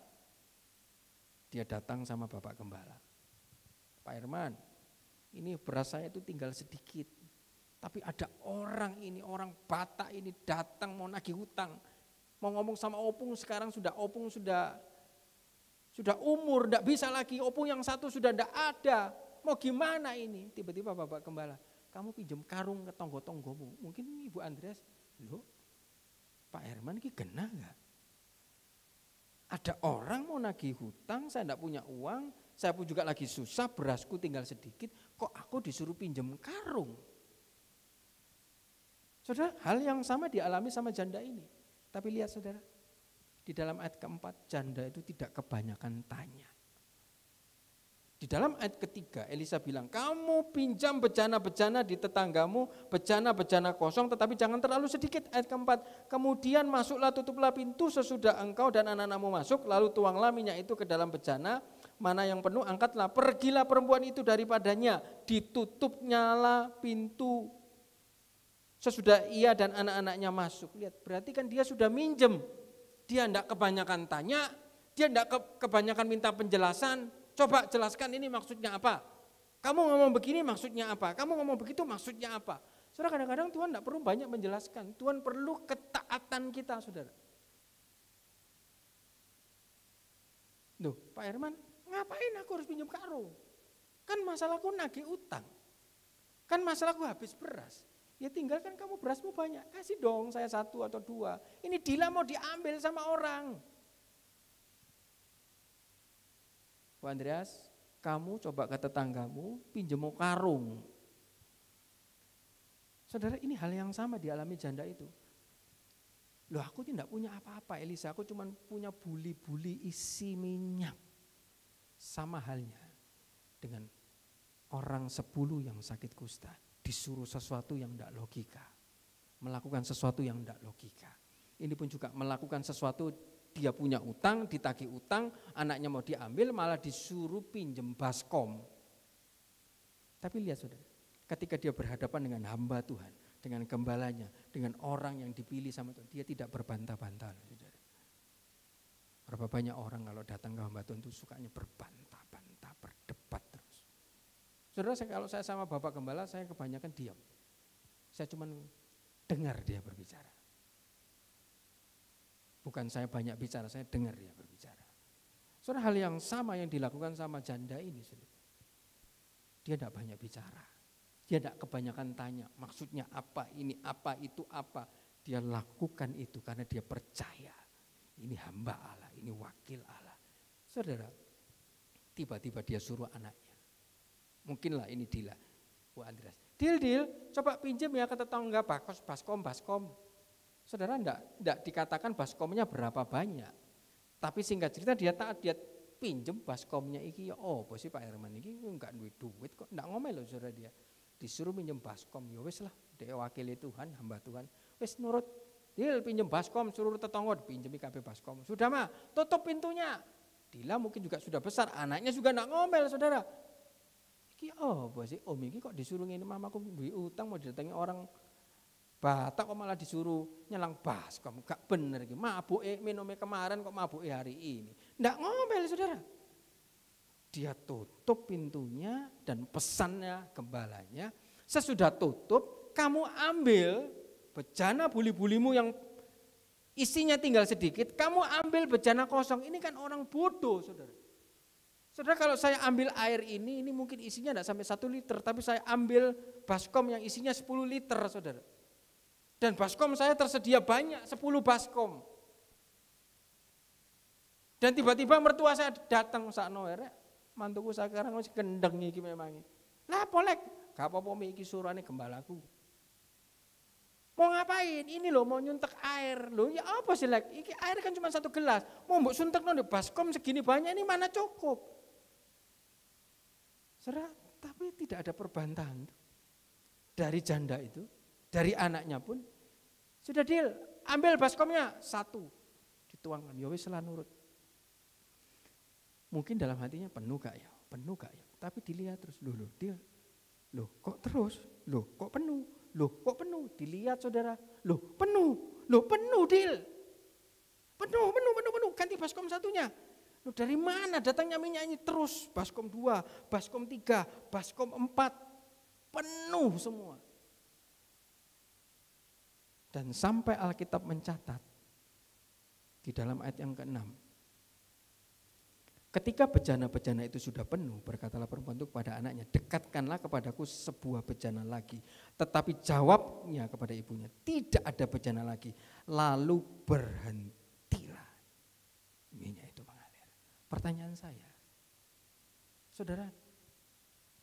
Speaker 1: dia datang sama Bapak Gembala. Pak Herman, ini beras saya itu tinggal sedikit. Tapi ada orang ini, orang Batak ini datang mau nagih hutang. Mau ngomong sama Opung sekarang Opung sudah umur, tidak bisa lagi. Opung yang satu sudah tidak ada. Mau gimana ini? Tiba-tiba Bapak Gembala, kamu pinjam karung ke tonggo-tonggomu. Mungkin Ibu Andreas, loh Pak Herman ini kena enggak? Ada orang mau nagih hutang, saya tidak punya uang, saya pun juga lagi susah, berasku tinggal sedikit, kok aku disuruh pinjam karung? Saudara, hal yang sama dialami sama janda ini. Tapi lihat saudara, di dalam ayat keempat, janda itu tidak kebanyakan tanya. Di dalam ayat ketiga, Elisa bilang, kamu pinjam bejana-bejana di tetanggamu, bejana-bejana kosong, tetapi jangan terlalu sedikit. Ayat keempat, kemudian masuklah, tutuplah pintu sesudah engkau dan anak-anakmu masuk, lalu tuanglah minyak itu ke dalam bejana, mana yang penuh angkatlah, pergilah perempuan itu daripadanya, ditutupnyalah pintu sesudah ia dan anak-anaknya masuk. Lihat, berarti kan dia sudah minjem. Dia tidak kebanyakan tanya, dia tidak kebanyakan minta penjelasan. Coba jelaskan ini maksudnya apa? Kamu ngomong begini maksudnya apa? Kamu ngomong begitu maksudnya apa? Saudara, kadang-kadang Tuhan tidak perlu banyak menjelaskan. Tuhan perlu ketaatan kita, saudara. Loh, Pak Herman, ngapain aku harus pinjam karung? Kan masalahku nagih utang. Kan masalahku habis beras. Ya tinggalkan kamu berasmu banyak, kasih dong saya 1 atau 2. Ini Dila mau diambil sama orang. Bu Andreas, kamu coba ke tetanggamu pinjam karung. Saudara, ini hal yang sama dialami janda itu. Loh, aku tidak punya apa-apa Elisa, aku cuma punya buli-buli isi minyak. Sama halnya dengan orang 10 yang sakit kusta. Disuruh sesuatu yang tidak logika, melakukan sesuatu yang tidak logika. Ini pun juga melakukan sesuatu, dia punya utang, ditagih utang, anaknya mau diambil malah disuruh pinjem baskom. Tapi lihat saudara, ketika dia berhadapan dengan hamba Tuhan, dengan gembalanya, dengan orang yang dipilih sama Tuhan, dia tidak berbantah-bantah. Saudara. Berapa banyak orang kalau datang ke hamba Tuhan itu sukanya berbantah-bantah, berdebat terus. Saudara, kalau saya sama Bapak Gembala, saya kebanyakan diam. Saya cuma dengar dia berbicara. Bukan saya banyak bicara, saya dengar dia berbicara. Saudara, hal yang sama yang dilakukan sama janda ini, saudara. Dia tidak banyak bicara. Dia tidak kebanyakan tanya, maksudnya apa, ini apa, itu apa. Dia lakukan itu karena dia percaya. Ini hamba Allah, ini wakil Allah. Saudara, tiba-tiba dia suruh anaknya. Mungkinlah ini Dila, Bu Andreas. Dil, coba pinjam ya ke tetangga baskom. Saudara, enggak dikatakan baskomnya berapa banyak. Tapi singkat cerita dia taat, dia pinjam baskomnya iki ya oh sih Pak Herman iki enggak duit kok, enggak ngomel loh saudara dia. disuruh minjem baskom, ya wis lah, dia wakili Tuhan, hamba Tuhan, wis nurut, Dil pinjem baskom, suruh tetangga pinjemi kabeh baskom. Sudah mah, tutup pintunya. Dila mungkin juga sudah besar, anaknya juga nak ngomel saudara. Iki apa sih, om ini kok disuruh ini mamaku duit utang mau didatangi orang Batak kok malah disuruh nyelang baskom, gak bener iki. Mabuke minumnya kemarin kok mabuke hari ini. Ndak ngomel saudara. Dia tutup pintunya dan pesannya gembalanya, sesudah tutup kamu ambil bejana buli-bulimu yang isinya tinggal sedikit, kamu ambil bejana kosong. Ini kan orang bodoh saudara. Saudara kalau saya ambil air ini mungkin isinya tidak sampai 1 liter, tapi saya ambil baskom yang isinya 10 liter saudara. Dan baskom saya tersedia banyak, 10 baskom. Dan tiba-tiba mertua saya datang sakno erek, mantuku sekarang masih gendeng iki memang. Lah polek, gak apa-apa iki surane gembalaku. Mau ngapain? Ini loh mau nyuntek air. Loh ya apa sih lek? Iki air kan cuma 1 gelas. Mau mbok suntekno di baskom segini banyak ini mana cukup? Saudara, tapi tidak ada perbantahan dari janda itu, dari anaknya pun. Sudah deal, ambil baskomnya 1. Dituangkan, ya wis lah nurut. Mungkin dalam hatinya penuh gak ya? Penuh gak ya? Tapi dilihat terus, loh kok terus? Loh kok penuh? Loh kok penuh? Dilihat saudara, loh penuh deal. Penuh, ganti baskom 1-nya. Loh dari mana datangnya minyak ini terus? Baskom 2, baskom 3, baskom 4, penuh semua. Dan sampai Alkitab mencatat di dalam ayat yang ke-6. Ketika bejana-bejana itu sudah penuh, berkatalah perempuan itu kepada anaknya, dekatkanlah kepadaku sebuah bejana lagi. Tetapi jawabnya kepada ibunya, tidak ada bejana lagi. Lalu berhentilah minyak itu mengalir. Pertanyaan saya, saudara,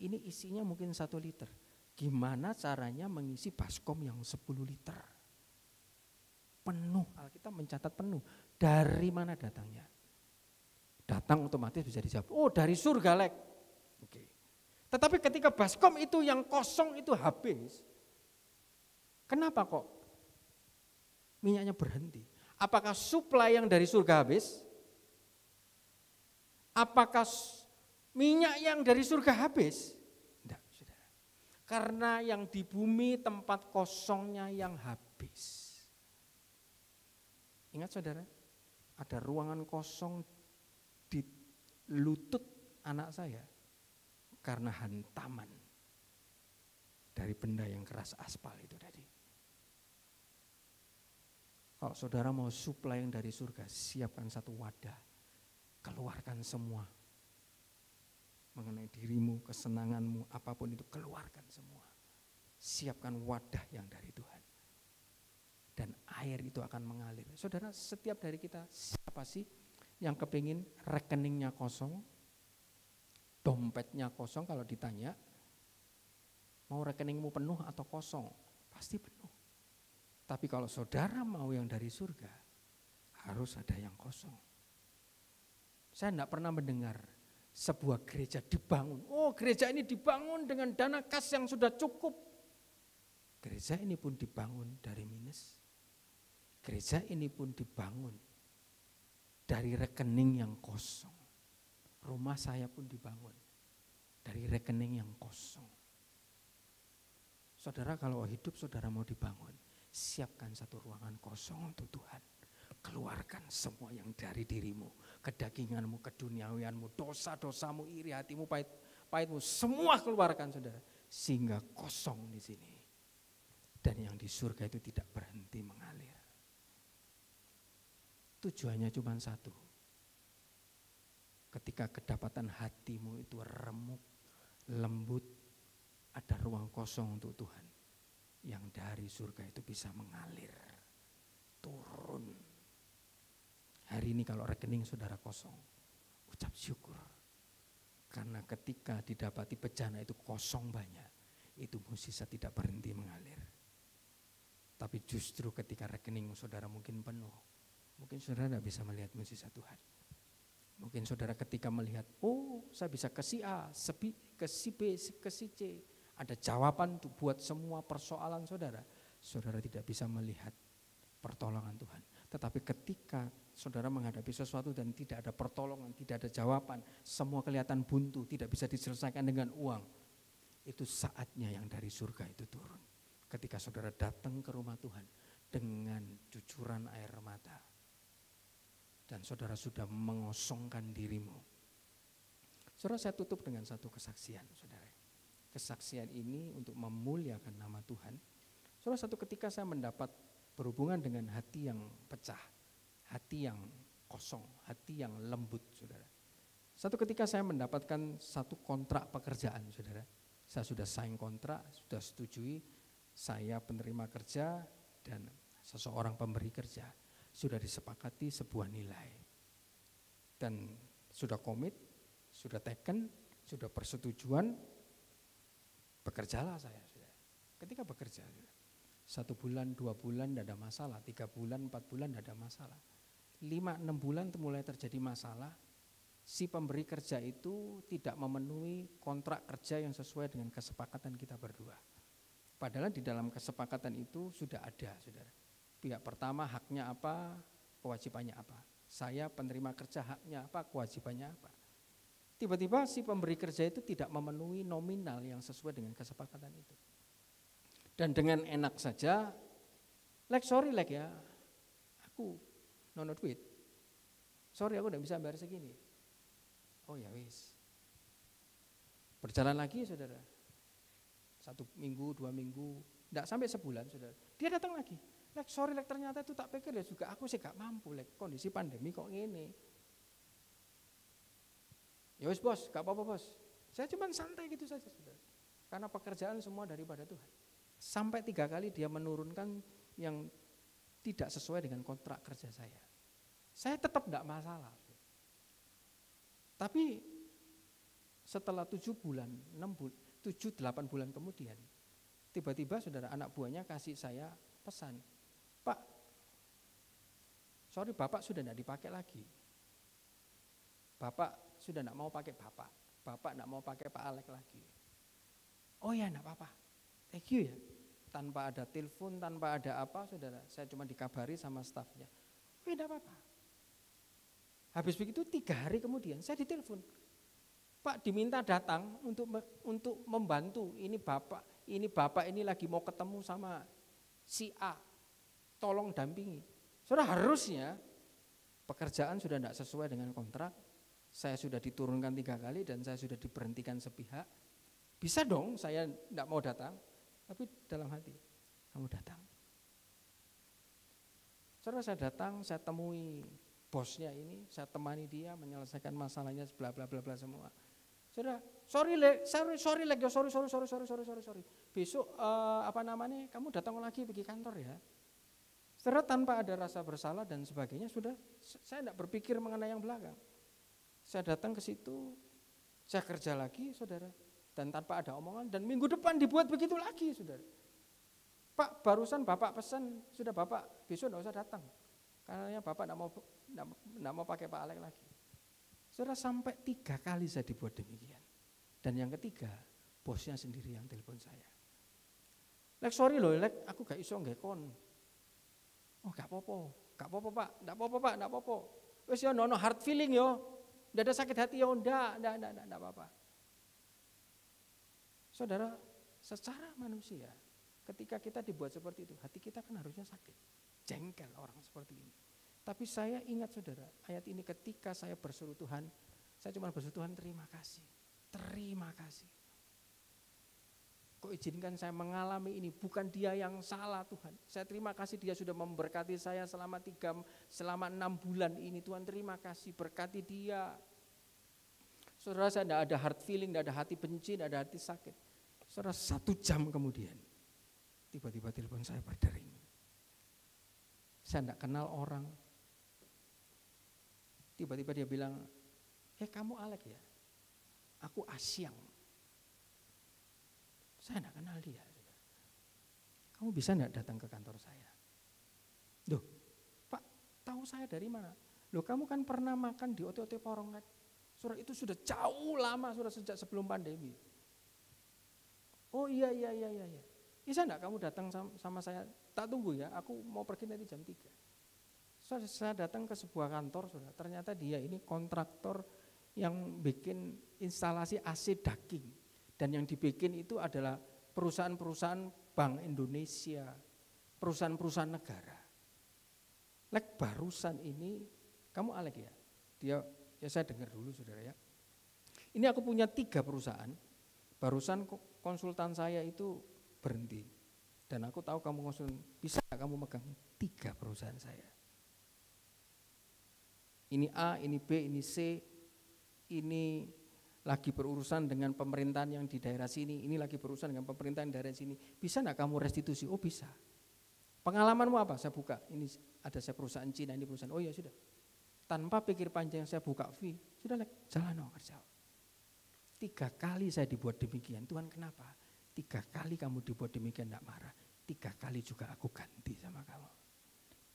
Speaker 1: ini isinya mungkin 1 liter. Gimana caranya mengisi baskom yang 10 liter? Penuh, Alkitab mencatat penuh. Dari mana datangnya? Datang otomatis bisa dijawab, oh dari surga lek. Oke. Tetapi ketika baskom itu yang kosong itu habis, kenapa kok minyaknya berhenti? Apakah suplai yang dari surga habis? Apakah minyak yang dari surga habis? Tidak, saudara. Karena yang di bumi tempat kosongnya yang habis. Ingat saudara, ada ruangan kosong di lutut anak saya karena hantaman dari benda yang keras aspal itu tadi. Kalau saudara mau suplai yang dari surga, siapkan 1 wadah, keluarkan semua. Mengenai dirimu, kesenanganmu, apapun itu keluarkan semua. Siapkan wadah yang dari Tuhan. Dan air itu akan mengalir. Saudara, setiap dari kita siapa sih yang kepingin rekeningnya kosong, dompetnya kosong? Kalau ditanya, mau rekeningmu penuh atau kosong? Pasti penuh. Tapi kalau saudara mau yang dari surga, harus ada yang kosong. Saya tidak pernah mendengar sebuah gereja dibangun. Oh, gereja ini dibangun dengan dana kas yang sudah cukup. Gereja ini pun dibangun dari minus. Gereja ini pun dibangun dari rekening yang kosong. Rumah saya pun dibangun dari rekening yang kosong. Saudara, kalau hidup saudara mau dibangun, siapkan 1 ruangan kosong untuk Tuhan. Keluarkan semua yang dari dirimu, kedaginganmu, keduniawianmu, dosa-dosamu, iri hatimu, pahitmu, semua keluarkan saudara. Sehingga kosong di sini. Dan yang di surga itu tidak berhenti mengalir. Tujuannya cuma 1. Ketika kedapatan hatimu itu remuk, lembut, ada ruang kosong untuk Tuhan. Yang dari surga itu bisa mengalir, turun. Hari ini kalau rekening saudara kosong, ucap syukur. Karena ketika didapati bejana itu kosong banyak, itu mukjizat tidak berhenti mengalir. Tapi justru ketika rekening saudara mungkin penuh, mungkin saudara tidak bisa melihat mukjizat Tuhan. Mungkin saudara ketika melihat, oh saya bisa ke si A, ke si B, ke si C. ada jawaban untuk buat semua persoalan saudara, saudara tidak bisa melihat pertolongan Tuhan. Tetapi ketika saudara menghadapi sesuatu dan tidak ada pertolongan, tidak ada jawaban, semua kelihatan buntu, tidak bisa diselesaikan dengan uang, itu saatnya yang dari surga itu turun. Ketika saudara datang ke rumah Tuhan dengan cucuran air mata, dan saudara sudah mengosongkan dirimu. Saudara, saya tutup dengan satu kesaksian, saudara. Kesaksian ini untuk memuliakan nama Tuhan. Saudara, satu ketika saya mendapat berhubungan dengan hati yang pecah, hati yang kosong, hati yang lembut, saudara. Satu ketika saya mendapatkan satu kontrak pekerjaan, saudara. Saya sudah sign kontrak, sudah setujui, saya penerima kerja dan seseorang pemberi kerja. Sudah disepakati sebuah nilai. Dan sudah komit, sudah taken, sudah persetujuan, bekerjalah saya, saudara. Ketika bekerja, saudara, 1 bulan, 2 bulan tidak ada masalah, 3 bulan, 4 bulan tidak ada masalah. 5-6 bulan mulai terjadi masalah, si pemberi kerja itu tidak memenuhi kontrak kerja yang sesuai dengan kesepakatan kita berdua. Padahal di dalam kesepakatan itu sudah ada, saudara. Pihak pertama haknya apa, kewajibannya apa. Saya penerima kerja haknya apa, kewajibannya apa. Tiba-tiba si pemberi kerja itu tidak memenuhi nominal yang sesuai dengan kesepakatan itu. Dan dengan enak saja, sorry ya, aku nono duit. Sorry aku tidak bisa bayar segini. Oh ya wis. Berjalan lagi, saudara. 1 minggu, 2 minggu, tidak sampai sebulan, saudara. Dia datang lagi. Sorry ternyata itu tak pikir ya juga aku sih gak mampu, kondisi pandemi kok ngene. Ya wis bos, gak apa-apa bos. Saya cuma santai gitu saja, saudara. Karena pekerjaan semua daripada Tuhan. Sampai 3 kali dia menurunkan yang tidak sesuai dengan kontrak kerja saya. Saya tetap tidak masalah. Tapi setelah 7 bulan, 6 bulan, 7-8 bulan kemudian, tiba-tiba saudara anak buahnya kasih saya pesan, Pak, sorry bapak sudah tidak dipakai lagi. Bapak sudah tidak mau pakai bapak tidak mau pakai Pak Alek lagi. Oh ya tidak apa-apa, thank you ya. Tanpa ada telepon, tanpa ada apa, saudara, saya cuma dikabari sama stafnya. Oh ya tidak apa-apa. Habis begitu 3 hari kemudian saya ditelepon. Pak diminta datang untuk membantu, ini bapak ini lagi mau ketemu sama si A, tolong dampingi. Saudara, harusnya pekerjaan sudah tidak sesuai dengan kontrak, saya sudah diturunkan 3 kali dan saya sudah diberhentikan sepihak. Bisa dong saya tidak mau datang, tapi dalam hati, kamu datang. Saudara, saya datang, saya temui bosnya ini, saya temani dia menyelesaikan masalahnya bla bla bla bla semua. Saudara, sorry. Besok kamu datang lagi pergi kantor ya. Saudara, tanpa ada rasa bersalah dan sebagainya, sudah saya tidak berpikir mengenai yang belakang. Saya datang ke situ, saya kerja lagi, saudara, dan tanpa ada omongan, dan minggu depan dibuat begitu lagi, saudara. Pak, barusan bapak pesan, sudah bapak besok tidak usah datang, karena bapak tidak mau pakai Pak Alek lagi. Saudara, sampai 3 kali saya dibuat demikian. Dan yang ketiga, bosnya sendiri yang telepon saya. Sorry loh, aku gak iso nggak kon. Oh gak apa-apa Pak, gak apa-apa. Wes yo no hard feeling yo, ndak ada sakit hati yo, ndak apa-apa. Saudara, secara manusia, ketika kita dibuat seperti itu, hati kita kan harusnya sakit, jengkel orang seperti ini. Tapi saya ingat saudara, ayat ini ketika saya berseru Tuhan, saya cuma berseru Tuhan terima kasih. Kok izinkan saya mengalami ini, bukan dia yang salah Tuhan. Saya terima kasih dia sudah memberkati saya selama 6 bulan ini, Tuhan terima kasih, berkati dia. Saudara, saya tidak ada hard feeling, tidak ada hati benci, tidak ada hati sakit. Saudara, 1 jam kemudian, tiba-tiba telepon saya berdering. Saya tidak kenal orang. Tiba-tiba dia bilang, kamu Alek ya? Aku Asyang. Saya tidak kenal dia. Kamu bisa tidak datang ke kantor saya? Loh, Pak, tahu saya dari mana? Loh, kamu kan pernah makan di OTT Porongan. Saudara, itu sudah jauh lama, sudah sejak sebelum pandemi. Oh iya. Bisa enggak kamu datang sama saya, tak tunggu ya, aku mau pergi nanti jam 3. Saya datang ke sebuah kantor, saudara. Ternyata dia ini kontraktor yang bikin instalasi AC ducting. Dan yang dibikin itu adalah perusahaan-perusahaan Bank Indonesia, perusahaan-perusahaan negara. Barusan ini, kamu Alek ya? Dia, ya saya dengar dulu saudara ya. Ini aku punya 3 perusahaan, barusan konsultan saya itu berhenti. Dan aku tahu kamu konsultan, bisa gak kamu megang 3 perusahaan saya? Ini A, ini B, ini C, ini lagi berurusan dengan pemerintahan yang di daerah sini, ini lagi berurusan dengan pemerintahan daerah sini. Bisa enggak kamu restitusi? Oh bisa. Pengalamanmu apa? Saya buka, ini ada saya perusahaan Cina, ini perusahaan, oh ya sudah. Tanpa pikir panjang saya buka fee, sudah jalan kerja. 3 kali saya dibuat demikian, Tuhan kenapa? 3 kali kamu dibuat demikian enggak marah, 3 kali juga aku ganti sama kamu.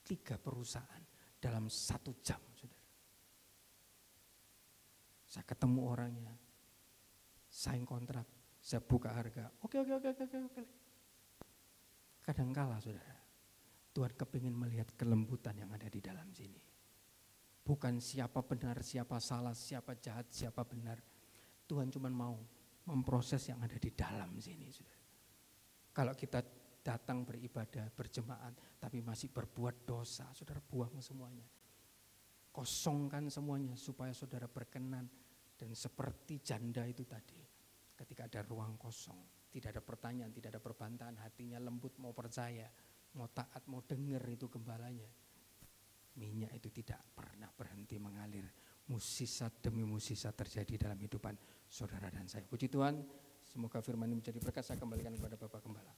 Speaker 1: 3 perusahaan dalam 1 jam, saudara. Saya ketemu orangnya, sign kontrak, saya buka harga, oke. Kadangkala saudara, Tuhan kepingin melihat kelembutan yang ada di dalam sini. Bukan siapa benar, siapa salah, siapa jahat, siapa benar. Tuhan cuma mau memproses yang ada di dalam sini, saudara. Kalau kita datang beribadah, berjemaat, tapi masih berbuat dosa, saudara buang semuanya. Kosongkan semuanya supaya saudara berkenan. Dan seperti janda itu tadi, ketika ada ruang kosong, tidak ada pertanyaan, tidak ada perbantahan, hatinya lembut, mau percaya, mau taat, mau dengar itu gembalanya. Minyak itu tidak pernah berhenti mengalir. Musisat demi musisat terjadi dalam hidupan saudara dan saya. Puji Tuhan, semoga firman ini menjadi berkat. Saya kembalikan kepada Bapak Gembala.